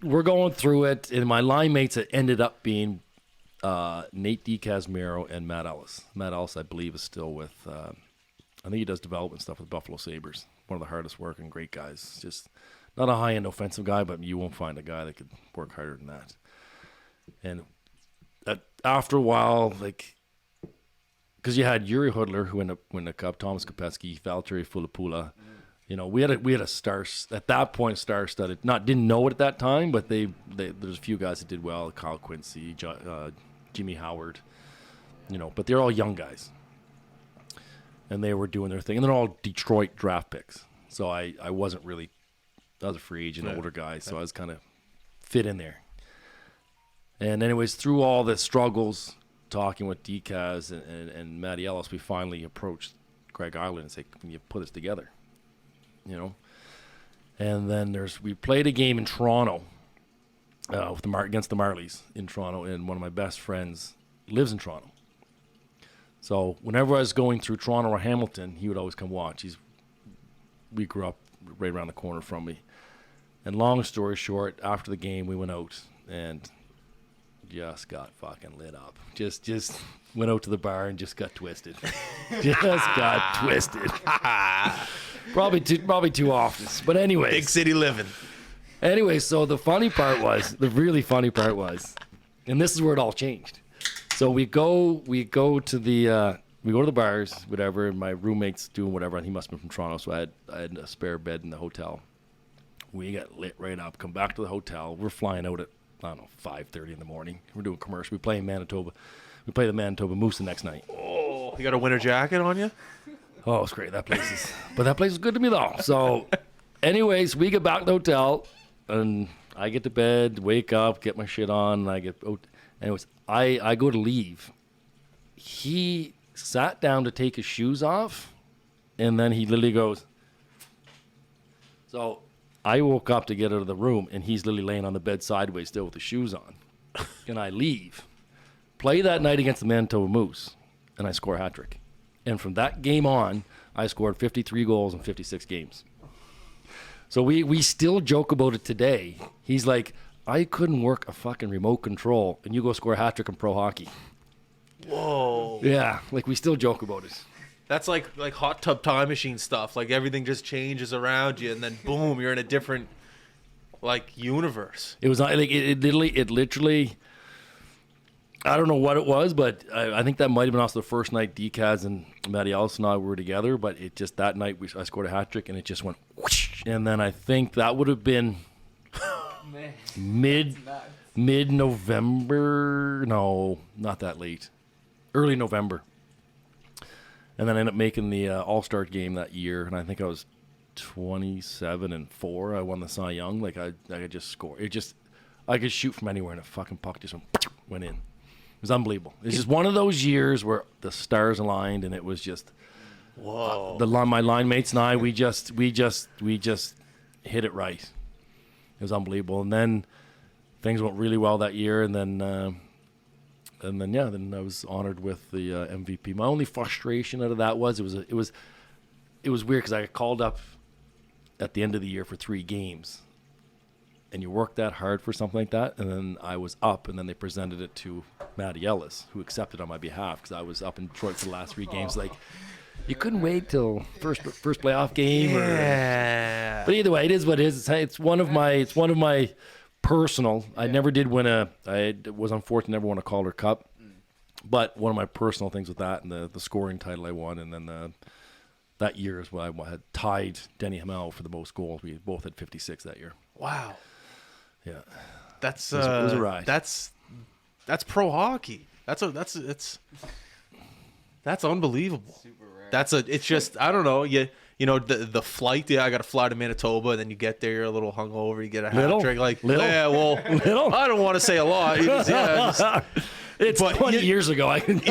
we're going through it, and my line mates ended up being Nate DiCasmero and Matt Ellis. Matt Ellis, I believe, is still with. I think he does development stuff with Buffalo Sabres. One of the hardest working, great guys. Just not a high-end offensive guy, but you won't find a guy that could work harder than that. And after a while, like, because you had Yuri Hudler, who ended up winning the cup, Thomas Kopecky, Valtteri Filppula. You know, we had a star at that point, star-studded. Didn't know it at that time, but there's a few guys that did well. Kyle Quincy, Jimmy Howard. You know, but they're all young guys. And they were doing their thing. And they're all Detroit draft picks. So I was a free agent, older guy, so I was kind of fit in there. And anyways, through all the struggles, talking with Decaz and Matty Ellis, we finally approached Greg Ireland and said, can you put us together? You know? And then we played a game in Toronto against the Marlies in Toronto, and one of my best friends lives in Toronto. So whenever I was going through Toronto or Hamilton, he would always come watch. We grew up right around the corner from me. And long story short, after the game, we went out and just got fucking lit up. Just went out to the bar and just got twisted. Probably too often. But anyways. Big city living. Anyway, so the really funny part was, and this is where it all changed. So we go to the we go to the bars, whatever, and my roommate's doing whatever, and he must have been from Toronto, so I had a spare bed in the hotel. We get lit right up, come back to the hotel. We're flying out at, I don't know, 5:30 in the morning. We're doing commercial. We play in Manitoba. We play the Manitoba Moose the next night. Oh, you got a winter jacket on you? Oh, it's great. That place is good to me, though. So, anyways, we get back to the hotel, and I get to bed, wake up, get my shit on, and I get, anyways, I go to leave. He sat down to take his shoes off, and then he literally goes. So I woke up to get out of the room, and he's literally laying on the bed sideways still with the shoes on. And I leave. Play that night against the Manitoba Moose, and I score a hat trick. And from that game on, I scored 53 goals in 56 games. So we still joke about it today. He's like, I couldn't work a fucking remote control, and you go score a hat trick in pro hockey. Whoa. Yeah, like we still joke about it. That's like hot tub time machine stuff. Like everything just changes around you, and then boom, you're in a different like universe. It was like it literally. I don't know what it was, but I think that might have been also the first night Decaz and Matty Ellis and I were together. But it just that night I scored a hat trick, and it just went whoosh. And then I think that would have been mid November. No, not that late. Early November. And then I ended up making the All-Star game that year, and I think I was 27-4. I won the Cy Young. Like I could just score. I could shoot from anywhere, and a fucking puck just went in. It was unbelievable. It's just one of those years where the stars aligned, and it was just Whoa. my line mates and I, we just hit it right. It was unbelievable. And then things went really well that year, and then I was honored with the MVP. My only frustration out of that was it was weird because I got called up at the end of the year for 3 games, and you work that hard for something like that, and then I was up, and then they presented it to Matty Ellis, who accepted on my behalf because I was up in Detroit for the last 3 games. Like, you couldn't wait till first playoff game. Yeah. But either way, it is what it is. It's one of my personal. I never did win I was unfortunate, never won a Calder Cup. But one of my personal things with that and the scoring title I won, and then that year is when I had tied Denny Hamel for the most goals. We both had 56 that year. Wow. Yeah, That's it was a ride. That's pro hockey. That's unbelievable. Super rare. It's just I don't know. You know the flight. Yeah, I got to fly to Manitoba. And then you get there, you're a little hungover. You get a hat trick. Like Little. yeah, well, Little. I don't want to say a lot. It's but 20 years ago. I I can't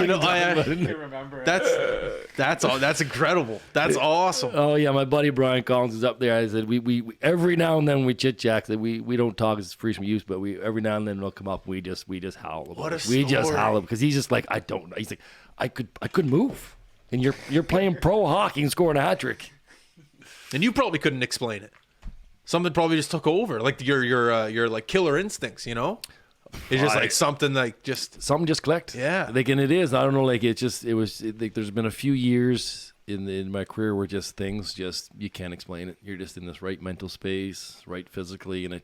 remember. that's incredible. That's awesome. Oh yeah, my buddy Brian Collins is up there. I said we every now and then we chit chat. We don't talk as free from use, but we every now and then it'll come up. We just howl. What a We just story. howl because he's just like I don't know. He's like I couldn't move, and you're playing pro hockey and scoring a hat trick. And you probably couldn't explain it. Something probably just took over, like your like killer instincts. You know, it's just like something like just. Something just clicked. Yeah. Like, and it is. I don't know. Like, like, there's been a few years in my career where just things you can't explain it. You're just in this right mental space, right physically, and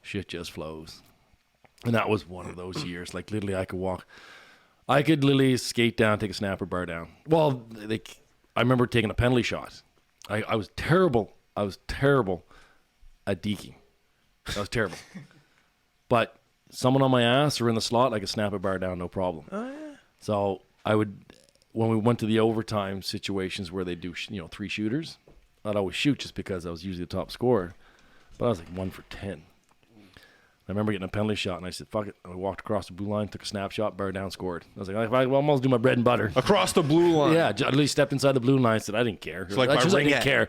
shit just flows. And that was one of those years. Like, literally, I could literally skate down, take a snapper bar down. Well, I remember taking a penalty shot. I was terrible. I was terrible at deking. I was terrible. But someone on my ass or in the slot, I could snap a bar down, no problem. Oh yeah. So I would, when we went to the overtime situations where they do, 3 shooters, I'd always shoot just because I was usually the top scorer. But I was like 1 for 10. I remember getting a penalty shot, and I said, fuck it. I walked across the blue line, took a snapshot, bar down, scored. I was like, I almost do my bread and butter. Across the blue line. Yeah, at least stepped inside the blue line and said, I didn't care. like That's my just I didn't ringette. care.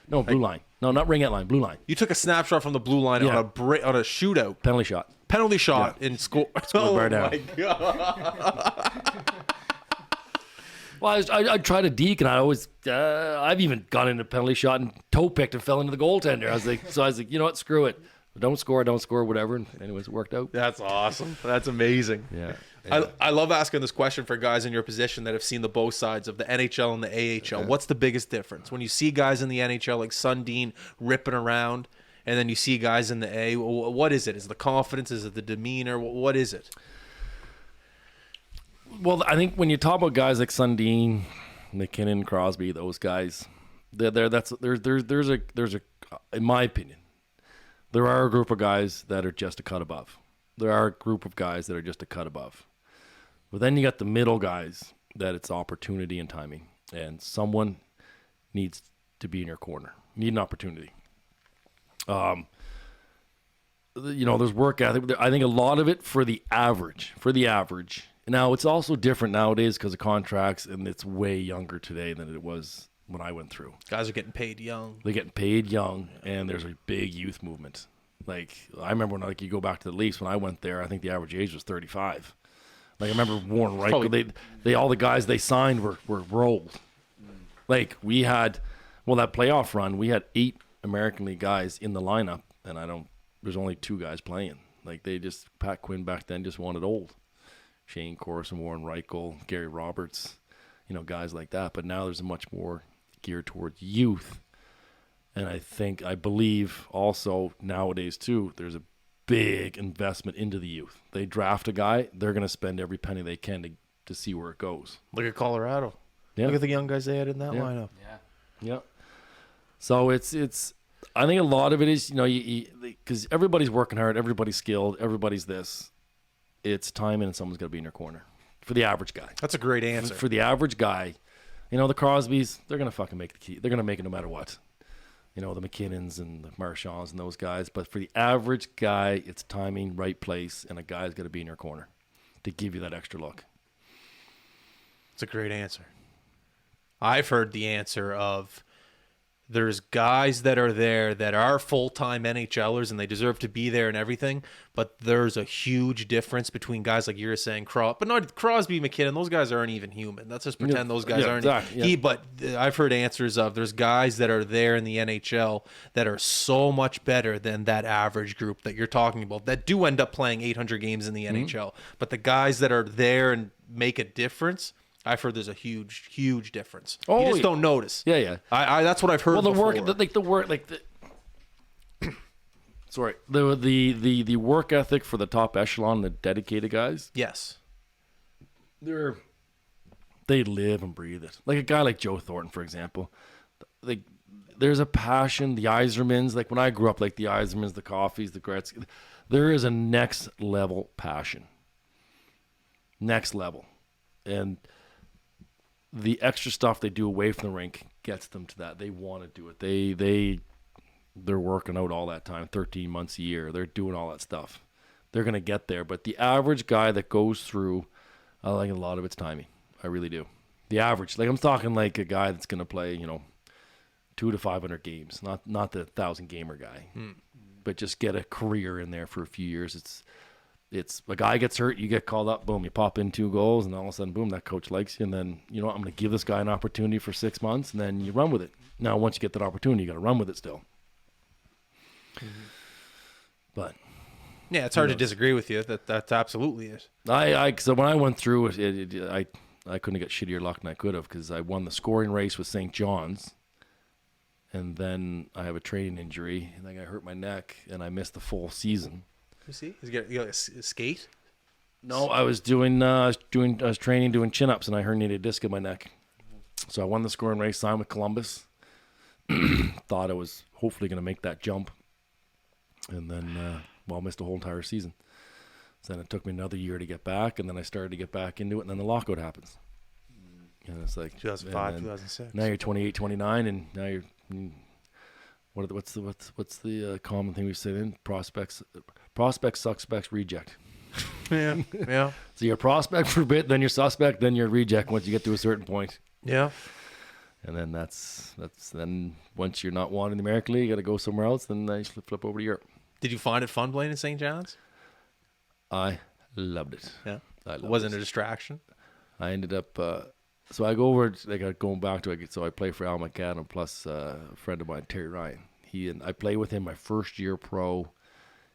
No, blue line. No, not ringette line, blue line. You took a snapshot from the blue line Yeah. on a shootout. Penalty shot. Penalty shot in score. Scored bar down. My God. Well, I tried to deke, and I always, I've even gone into penalty shot and toe picked and fell into the goaltender. I was like, you know what, screw it. Don't score, whatever. And anyways, it worked out. That's awesome. That's amazing. Yeah. I love asking this question for guys in your position that have seen the both sides of the NHL and the AHL. What's the biggest difference? When you see guys in the NHL like Sundin ripping around, and then you see guys in the A, what is it? Is it the confidence? Is it the demeanor? What is it? Well, I think when you talk about guys like Sundin, McKinnon, Crosby, those guys, there's a in my opinion, there are a group of guys that are just a cut above. There are a group of guys that are just a cut above. But then you got the middle guys that it's opportunity and timing, and someone needs to be in your corner. You need an opportunity. There's work ethic. I think a lot of it for the average. Now, it's also different nowadays because of contracts, and it's way younger today than it was when I went through. Guys are getting paid young. They're getting paid young, and there's a big youth movement. Like, I remember when you go back to the Leafs, when I went there, I think the average age was 35. Like, I remember Warren Reichel, they all the guys they signed were old. Like, we had, that playoff run, we had 8 American League guys in the lineup, and there's only 2 guys playing. Like, Pat Quinn back then just wanted old. Shane Corson, Warren Reichel, Gary Roberts, guys like that. But now there's a much more geared towards youth. And I believe also nowadays too, there's a big investment into the youth. They draft a guy, they're going to spend every penny they can to see where it goes. Look at Colorado. Yeah. Look at the young guys they had in that lineup. Yeah. So it's I think a lot of it is, because everybody's working hard, everybody's skilled, everybody's this. It's timing, and someone's got to be in your corner for the average guy. That's a great answer. For the average guy, the Crosbys, they're going to fucking make the key. They're going to make it no matter what. The McKinnons and the Marchands and those guys. But for the average guy, it's timing, right place, and a guy's got to be in your corner to give you that extra look. It's a great answer. I've heard the answer of there's guys that are there that are full-time NHLers and they deserve to be there and everything, but there's a huge difference between guys like you're saying, but not Crosby, McKinnon. Those guys aren't even human. Let's just pretend those guys aren't. Exactly, But I've heard answers of there's guys that are there in the NHL that are so much better than that average group that you're talking about that do end up playing 800 games in the NHL. But the guys that are there and make a difference, I've heard there's a huge, huge difference. You just don't notice. Yeah. I that's what I've heard. Well, before. The work ethic for the top echelon, the dedicated guys. Yes. They live and breathe it. Like a guy like Joe Thornton, for example. Like, there's a passion. The Yzermans, like when I grew up, like the Yzermans, the Coffees, the Gretzky, there is a next level passion. Next level, and the extra stuff they do away from the rink gets them to that. They want to do it. They're working out all that time, 13 months a year. They're doing all that stuff. They're going to get there. But the average guy that goes through, I like a lot of it's timing. I really do. The average, like I'm talking like a guy that's going to play, 200 to 500 games, not the 1,000 gamer guy, but just get a career in there for a few years. It's a guy gets hurt, you get called up, boom, you pop in 2 goals, and all of a sudden, boom, that coach likes you. And then, I'm going to give this guy an opportunity for 6 months, and then you run with it. Now, once you get that opportunity, you got to run with it still. Mm-hmm. But yeah, it's hard to disagree with you. That's absolutely it. So when I went through it, I couldn't get shittier luck than I could have, because I won the scoring race with St. John's, and then I have a training injury, and then I hurt my neck, and I missed the full season. You see, you got a skate. No, I was training doing chin-ups, and I herniated a disc in my neck. So I won the scoring race, signed with Columbus. Thought I was hopefully going to make that jump, and then missed the whole entire season. So then it took me another year to get back, and then I started to get back into it, and then the lockout happens. And it's like 2005, 2006. Now you're 28, 29, and now you're. What's the common thing we say then? Prospects, suspects, reject. Yeah. So you're a prospect for a bit, then you're suspect, then you're a reject once you get to a certain point. Yeah. And then that's then once you're not wanted in the American League, you got to go somewhere else. Then you flip over to Europe. Did you find it fun playing in St. John's? I loved it. Yeah. It wasn't a distraction. I ended up. So I go over, going back to it. So I play for Al McAdam plus a friend of mine, Terry Ryan. I play with him my first year pro.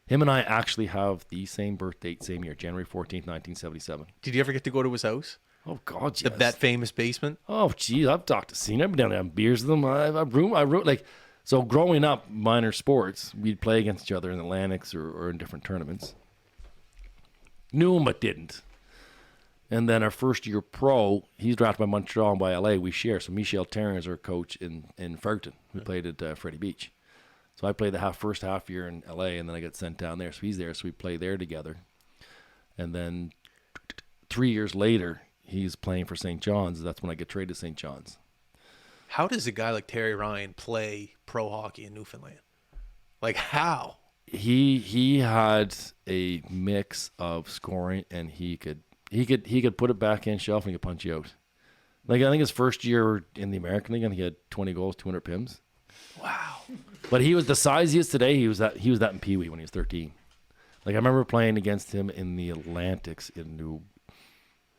Him and I actually have the same birth date, same year, January 14th, 1977. Did you ever get to go to his house? Oh, God, yes. That famous basement? Oh, geez, I've talked to Cena. I've been down there having beers with them. I wrote, so growing up, minor sports, we'd play against each other in Atlantics or in different tournaments. Knew him, but didn't. And then our first year pro, he's drafted by Montreal and by LA. We share. So Michel Terrin is our coach in Fredericton. We played at Freddie Beach. So I played the first half year in LA, and then I got sent down there. So he's there, so we play there together. And then 3 years later, he's playing for St. John's. That's when I get traded to St. John's. How does a guy like Terry Ryan play pro hockey in Newfoundland? Like how? He had a mix of scoring, and he could put it back in shelf and he could punch you out. Like I think his first year in the American League, I think he had 20 goals, 200 pims. Wow. But he was the size he is today. He was that in Pee Wee when he was 13. Like I remember playing against him in the Atlantics it would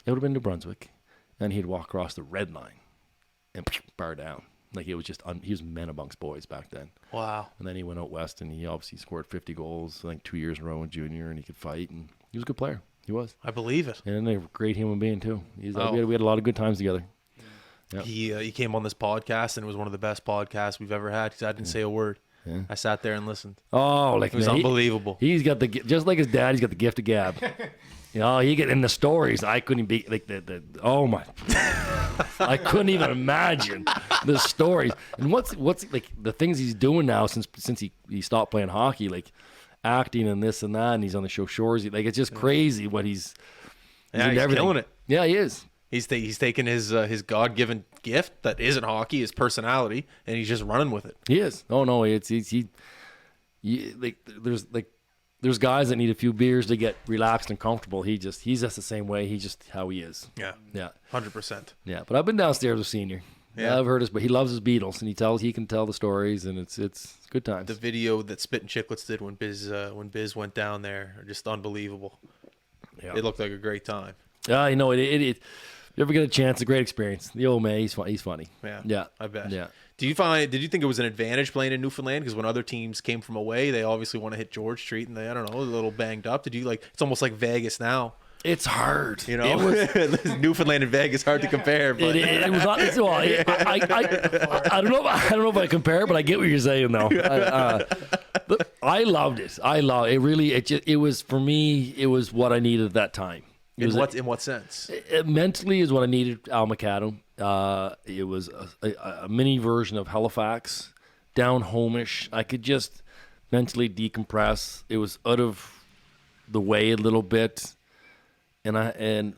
have been New Brunswick, and he'd walk across the red line and bar down. Like it was just he was men amongst boys back then. Wow. And then he went out west, and he obviously scored 50 goals, I think 2 years in a row in junior, and he could fight, and he was a good player. He was. I believe it. And a great human being too. We had a lot of good times together. Yep. He came on this podcast, and it was one of the best podcasts we've ever had because I didn't say a word. Yeah. I sat there and listened. Oh, like it was unbelievable. He's got just like his dad. He's got the gift of gab. He get in the stories. I couldn't be like oh my, I couldn't even imagine the stories. And what's like the things he's doing now since he stopped playing hockey, like acting and this and that, and he's on the show Shoresy. Like it's just crazy what he's killing it. Yeah, he is. He's taken his God-given gift that isn't hockey, his personality, and he's just running with it. He is. Oh no, there's guys that need a few beers to get relaxed and comfortable. He's just the same way. He's just how he is. Yeah. 100%. Yeah, but I've been downstairs with Senior. Yeah, I've heard but he loves his Beatles, and he can tell the stories, and it's good times. The video that Spit and Chicklets did when Biz went down there are just unbelievable. Yeah. It looked like a great time. Yeah, it you ever get a chance, a great experience. The old man, he's funny. Yeah, I bet. Yeah. Did you think it was an advantage playing in Newfoundland? Because when other teams came from away, they obviously want to hit George Street, and they, I don't know, a little banged up. Did you it's almost like Vegas now. It's hard. Newfoundland and Vegas, hard to compare. But. It was not. Well, I don't know if I compare, but I get what you're saying though. I loved it. It. Really, it was for me. It was what I needed at that time. In what sense? Mentally is what I needed. Al Macadam. It was a mini version of Halifax, down home-ish. I could just mentally decompress. It was out of the way a little bit, and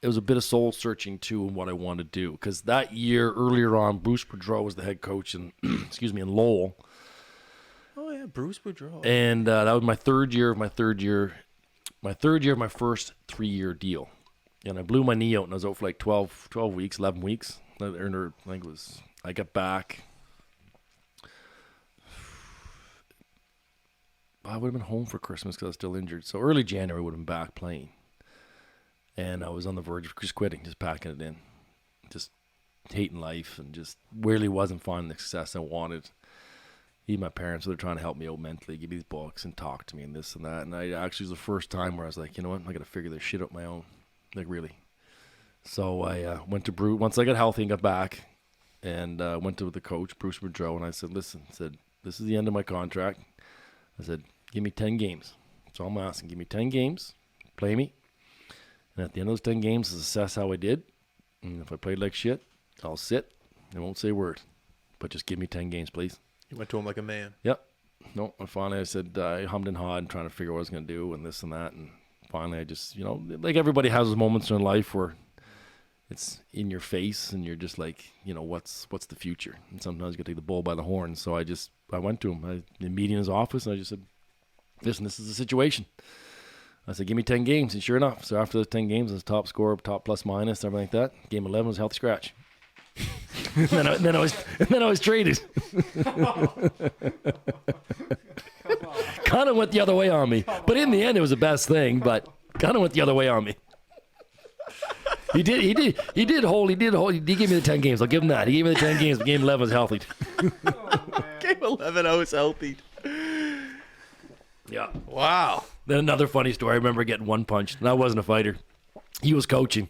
it was a bit of soul searching too in what I wanted to do. Because that year earlier on, Bruce Boudreau was the head coach in in Lowell. Oh yeah, Bruce Boudreau. And that was my third year of my first 3-year deal. And I blew my knee out, and I was out for like 12 weeks, 11 weeks. I got back. I would have been home for Christmas because I was still injured. So early January I would have been back playing. And I was on the verge of just quitting, just packing it in. Just hating life, and just really wasn't finding the success I wanted. Even my parents were trying to help me out mentally, give me these books and talk to me and this and that. And I actually was the first time where I was like, you know what, I got to figure this shit out my own. Like, really. So I went to Bruce. Once I got healthy and got back, and went to the coach, Bruce Boudreau, and I said, listen, this is the end of my contract. I said, give me 10 games. That's all I'm asking. Give me 10 games, play me. And at the end of those 10 games, assess how I did. And if I played like shit, I'll sit and won't say a word. But just give me 10 games, please. You went to him like a man. Yep. No, and finally I said, I hummed and hawed and trying to figure out what I was going to do and this and that. And finally I just, like everybody has those moments in life where it's in your face and you're just like, what's the future? And sometimes you got to take the bull by the horn. So I went to him. I had a meeting in his office, and I just said, listen, this is the situation. I said, give me 10 games. And sure enough, so after those 10 games, I was top scorer, top plus minus, everything like that. Game 11 was healthy scratch. and then I was traded. Kind of went the other way on me, but in the end, it was the best thing. But kind of went the other way on me. He did hold. He gave me the 10 games. I'll give him that. He gave me the 10 games. But game 11 was healthy. Game 11, I was healthy. Yeah. Wow. Then another funny story. I remember getting one punched, and I wasn't a fighter. He was coaching.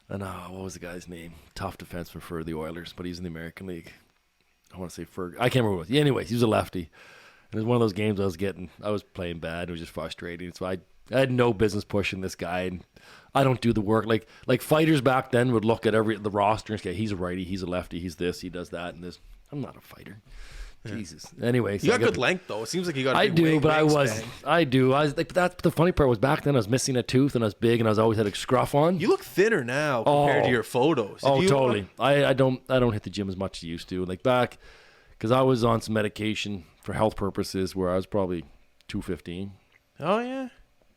And what was the guy's name? Tough defenseman for the Oilers, but he's in the American League. I want to say Ferg. I can't remember what it was. Anyways, he was a lefty. And it was one of those games I was playing bad. It was just frustrating. So I I had no business pushing this guy, and I don't do the work. Like fighters back then would look at the roster and say, he's a righty, he's a lefty, he's this, he does that, and this. I'm not a fighter. Yeah. Jesus. Anyway, so you got good length though. It seems like you got. I do, but I was like, that's the funny part was back then I was missing a tooth and I was big and I was always had a scruff on. You look thinner now compared to your photos. Totally. I don't hit the gym as much as I used to. Like back, because I was on some medication for health purposes where I was probably 215. Oh yeah.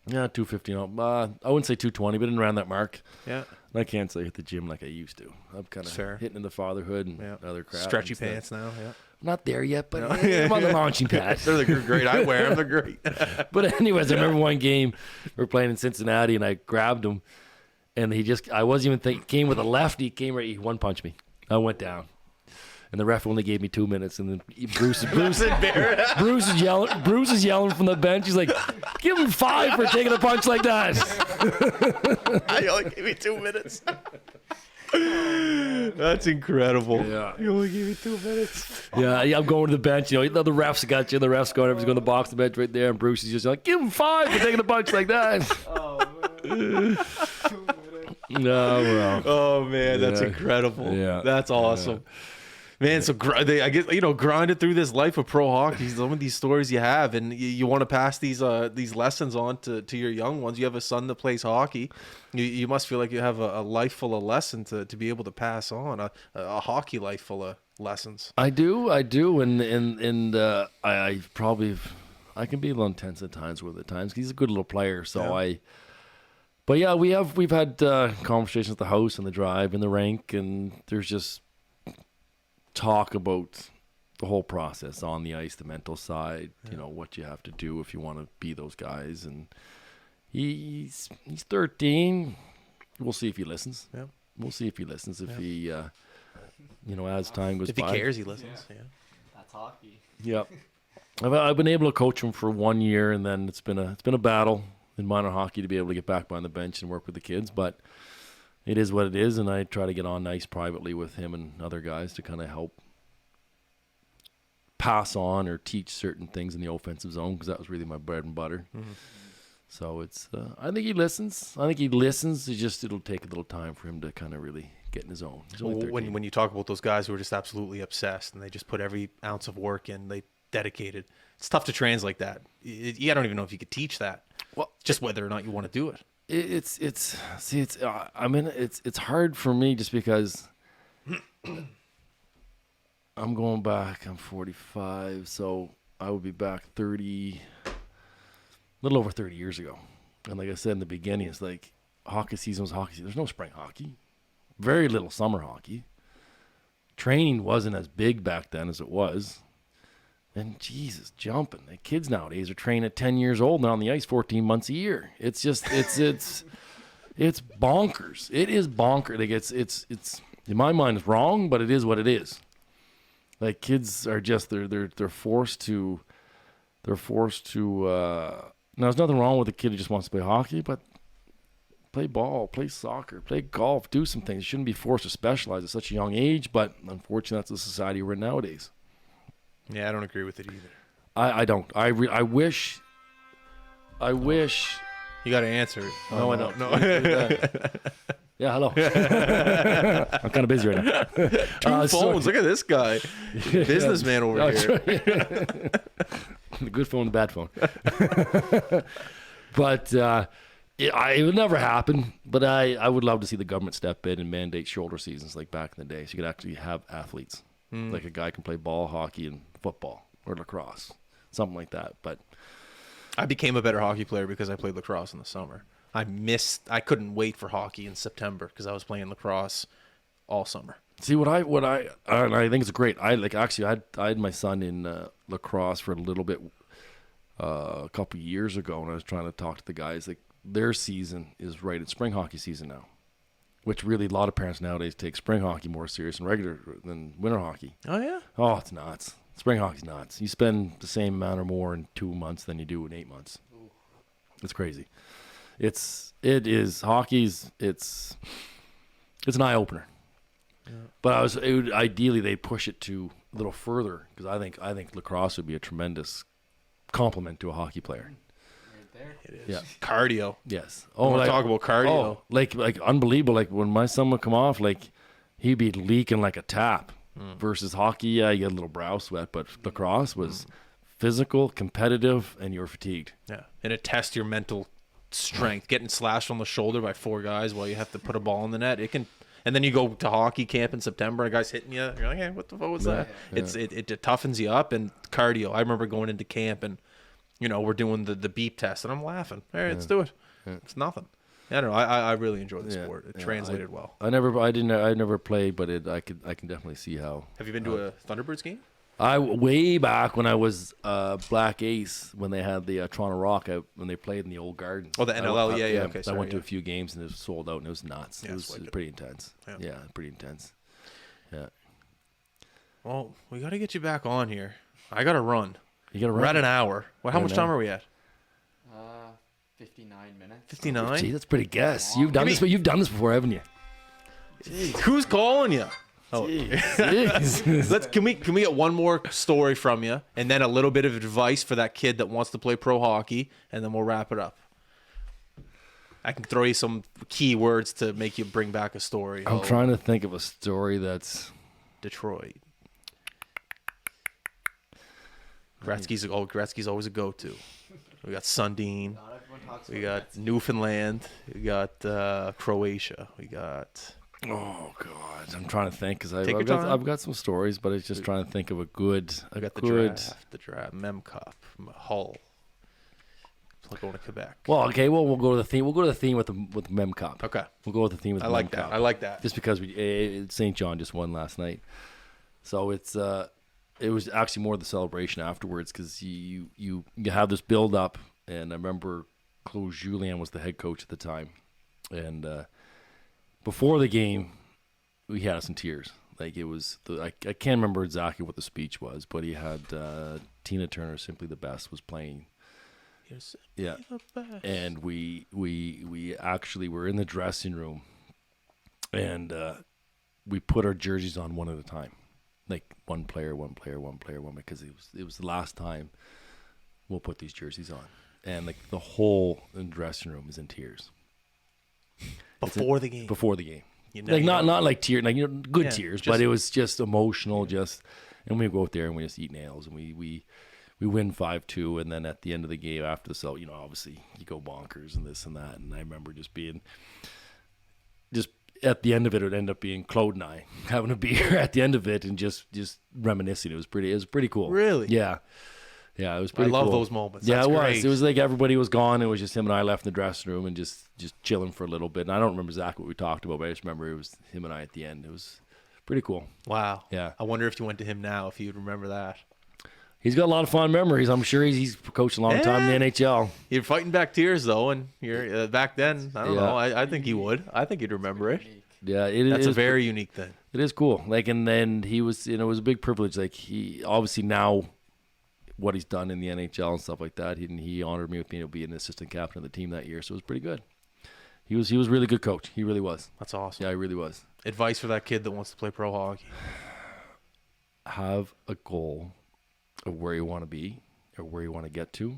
Yeah, 215. I wouldn't say 220, but in around that mark. Yeah. I can't say I hit the gym like I used to. I'm kind of hitting into fatherhood and other crap. Stretchy pants now, yeah. I'm not there yet, but I'm on the launching pad. They're great. I wear them. They're great. But anyways, I remember one game we were playing in Cincinnati, and I grabbed him, and I wasn't even thinking, came with a lefty, came right, he one-punched me. I went down. And the ref only gave me 2 minutes, and then Bruce is yelling from the bench. He's like, "Give him 5 for taking a punch like that." I only gave me 2 minutes. That's incredible. Yeah, you only gave me 2 minutes. Yeah, I'm going to the bench. You know, the refs got you. The refs going. Everyone's going to the box, the bench right there, and Bruce is just like, "Give him 5 for taking a punch like that." Oh man. No, well. Oh man, that's incredible. Yeah, that's awesome. Yeah. Man, so I guess grinded through this life of pro hockey. Some of these stories you have, and you want to pass these lessons on to your young ones. You have a son that plays hockey. You must feel like you have a life full of lessons to be able to pass on a hockey life full of lessons. I do, and I probably can be a little intense at times because he's a good little player. So but yeah, we've had conversations at the house and the drive and the rink, and there's just talk about the whole process on the ice, the mental side, what you have to do if you want to be those guys. And he's 13. We'll see if he listens. Yeah, we'll see if he listens. If he, as time goes by, if he cares, he listens. Yeah, that's hockey. Yep. I've been able to coach him for 1 year, and then it's been a battle in minor hockey to be able to get back behind the bench and work with the kids, but it is what it is, and I try to get on nice privately with him and other guys to kind of help pass on or teach certain things in the offensive zone, because that was really my bread and butter. Mm-hmm. So it's I think he listens. It'll take a little time for him to kind of really get in his own. When you talk about those guys who are just absolutely obsessed and they just put every ounce of work in, they dedicated. It's tough to translate that. I don't even know if you could teach that. Well, just whether or not you want to do it. It's hard for me just because I'm going back. I'm 45, so I would be back a little over 30 years ago. And like I said in the beginning, it's like hockey season was hockey season. There's no spring hockey, very little summer hockey. Training wasn't as big back then as it was. And Jesus, jumping. The kids nowadays are training at 10 years old and they're on the ice 14 months a year. It's just, it's bonkers. It is bonkers. Like it's in my mind, it's wrong, but it is what it is. Like kids are just, they're forced to, now there's nothing wrong with a kid who just wants to play hockey, but play ball, play soccer, play golf, do some things. You shouldn't be forced to specialize at such a young age, but unfortunately that's the society we're in nowadays. Yeah, I don't agree with it either. I don't. I wish. You got to answer it. No, I don't. No. Yeah, hello. I'm kind of busy right now. Two phones. Look at this guy. Businessman over here. Right. The good phone, the bad phone. But it would never happen. But I would love to see the government step in and mandate shoulder seasons like back in the day, so you could actually have athletes. Like a guy can play ball, hockey, and football or lacrosse, something like that. But I became a better hockey player because I played lacrosse in the summer. I couldn't wait for hockey in September because I was playing lacrosse all summer. See what I think it's great. I had my son in lacrosse for a little bit a couple years ago, and I was trying to talk to the guys. Like their season is right at spring hockey season now. Which really a lot of parents nowadays take spring hockey more serious and regular than winter hockey. Oh, yeah? Oh, it's nuts. Spring hockey's nuts. You spend the same amount or more in 2 months than you do in 8 months. Ooh. It's crazy. It's an eye-opener. Yeah. But ideally they push it to a little further because I think lacrosse would be a tremendous compliment to a hockey player. there. It is. Yeah. Cardio. Yes. Oh, like, talk about cardio. Oh, like unbelievable. Like when my son would come off, like he'd be leaking like a tap. Versus hockey, yeah, you get a little brow sweat, but lacrosse was physical, competitive, and you were fatigued. Yeah, and it tests your mental strength. Getting slashed on the shoulder by 4 guys while you have to put a ball in the net, it can. And then you go to hockey camp in September, and a guy's hitting you. You're like, hey, what the fuck was that? Yeah. It toughens you up. And cardio. I remember going into camp, and we're doing the beep test, and I'm laughing. All right, let's do it. It's nothing. I don't know. I really enjoy the sport. It translated well. I never played, but I can definitely see how. Have you been to a Thunderbirds game? I way back when I was Black Ace, when they had the Toronto Rock when they played in the old Garden. Oh, the NLL, yeah. Okay, I sorry, went to a few games and it was sold out and it was nuts. Yeah, it was wicked. pretty intense. Yeah. Pretty intense. Yeah. Well, we got to get you back on here. I got to run. You got to We're run. at an hour. Well, how much time are we at? 59 minutes. 59. Gee, that's pretty guess. You've done this, but you've done this before, haven't you? Who's calling you? Oh, Jeez. can we get one more story from you, and then a little bit of advice for that kid that wants to play pro hockey, and then we'll wrap it up. I can throw you some key words to make you bring back a story. I'm trying to think of a story that's Detroit. Gretzky's always a go-to. We got Sundin. Not everyone talks We about got Gretzky. Newfoundland. We got Croatia. We got. oh god, I'm trying to think because Take your time. I've got some stories, but it's just trying to think of a good. I got the good. draft, Mem Cup, Hull. Like going to Quebec. Well, okay. Well, we'll go to the theme. We'll go to the theme with the Mem Cup. Okay, We'll go with the theme with I the like Mem that. Cup. I like that. Just because St. John just won last night, so it was actually more the celebration afterwards because you have this build up, and I remember Claude Julien was the head coach at the time, and before the game, we had us in tears. Like it was I can't remember exactly what the speech was, but he had Tina Turner, "Simply the Best," was playing. Yeah, and we actually were in the dressing room, and we put our jerseys on one at a time, like one player, because it was the last time we'll put these jerseys on, and like the whole dressing room is in tears Before the game. before the game. You know, Like you not know. like tears, like good Yeah, tears, just- but it was just emotional, and we go out there and we just eat nails, and we win 5-2, and then at the end of the game after the cell, obviously you go bonkers and this and that, and I remember just at the end of it would end up being Claude and I having a beer at the end of it and just reminiscing. It was pretty cool. Really? Yeah, it was pretty. I love cool. those moments. Yeah, That's it was. great. It was like everybody was gone. It was just him and I left in the dressing room and just chilling for a little bit. And I don't remember exactly what we talked about, but I just remember it was him and I at the end. It was pretty cool. Wow. Yeah. I wonder if you went to him now, if you'd remember that. He's got a lot of fond memories. I'm sure he's coached a long time in the NHL. You're fighting back tears, though, and you're back then. I don't Yeah. know. I think he would. I think he'd remember it. Unique. Yeah, That's a very unique thing. It is cool. Like, and then he was, it was a big privilege. Like, he obviously now what he's done in the NHL and stuff like that. He honored me with being an assistant captain of the team that year, so it was pretty good. He was a really good coach. He really was. That's awesome. Yeah, he really was. Advice for that kid that wants to play pro hockey. Have a goal of where you want to be or where you want to get to,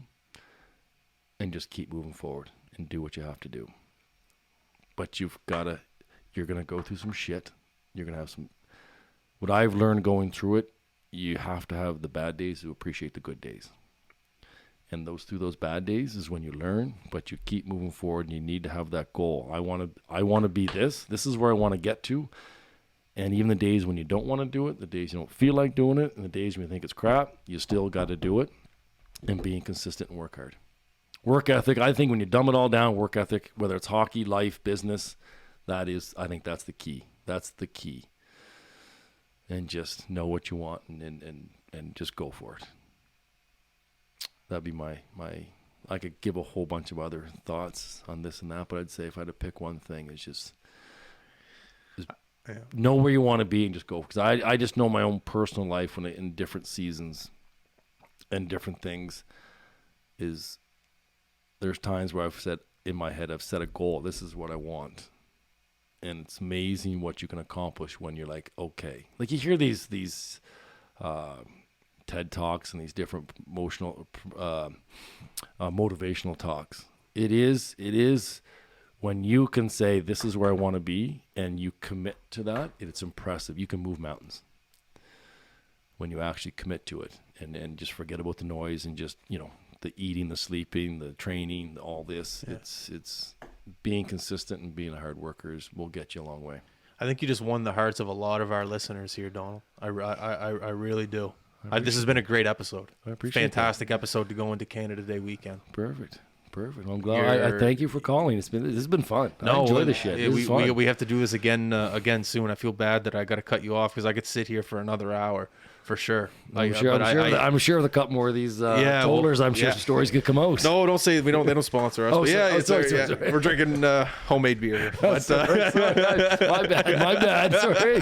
and just keep moving forward and do what you have to do. But you're going to go through some shit. You're going to have some, what I've learned going through it, you have to have the bad days to appreciate the good days. And through those bad days is when you learn, but you keep moving forward and you need to have that goal. I want to be this. This is where I want to get to. And even the days when you don't want to do it, the days you don't feel like doing it, and the days when you think it's crap, you still got to do it. And being consistent and work hard. Work ethic, I think when you dumb it all down, work ethic, whether it's hockey, life, business, I think that's the key. That's the key. And just know what you want and just go for it. That'd be my I could give a whole bunch of other thoughts on this and that, but I'd say if I had to pick one thing, it's just know where you want to be and just go. Because I just know my own personal life when in different seasons and different things is there's times where I've said in my head, I've set a goal. This is what I want. And it's amazing what you can accomplish when you're like, okay. Like you hear these TED Talks and these different motivational talks. It is when you can say, this is where I want to be, and you commit to that, it's impressive. You can move mountains when you actually commit to it and just forget about the noise and just, the eating, the sleeping, the training, all this. Yeah. It's being consistent and being a hard worker will get you a long way. I think you just won the hearts of a lot of our listeners here, Donald. I really do. This has been a great episode. I appreciate Fantastic episode to go into Canada Day weekend. Perfect. Well, I'm glad. I thank you for calling. This has been fun. I enjoy this shit. We have to do this again soon. I feel bad that I got to cut you off because I could sit here for another hour for sure. I'm sure a couple more of these tollers. I'm sure stories could come out. No, don't say they don't sponsor us. Sorry. We're drinking homemade beer here. But, my bad. Sorry.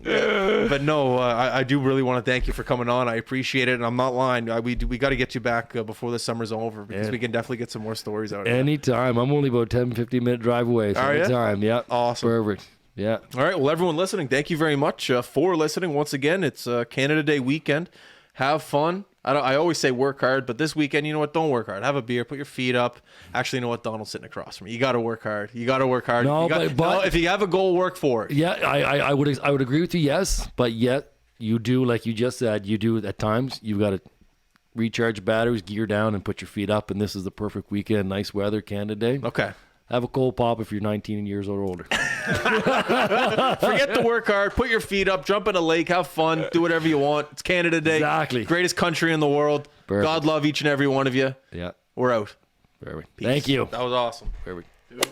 But no, I do really want to thank you for coming on. I appreciate it, and I'm not lying. We got to get you back before the summer's over because we can definitely get some more stories out of you. Anytime. I'm only about 10-15 minute drive away. So anytime. Yeah. Awesome. Perfect. Yeah. All right. Well, everyone listening, thank you very much for listening. Once again, it's Canada Day weekend. Have fun. I always say work hard, but this weekend, you know what? Don't work hard. Have a beer. Put your feet up. Actually, you know what? Donald's sitting across from me. You got to work hard. No, but if you have a goal, work for it. Yeah, I would agree with you. Yes, but yet you do, like you just said, you do at times. You've got to recharge batteries, gear down, and put your feet up. And this is the perfect weekend. Nice weather, Canada Day. Okay. Have a cold pop if you're 19 years old or older. Forget to work hard. Put your feet up. Jump in a lake. Have fun. Do whatever you want. It's Canada Day. Exactly. Greatest country in the world. Perfect. God love each and every one of you. Yeah. We're out. Perfect. Peace. Thank you. That was awesome. Perfect. Dude.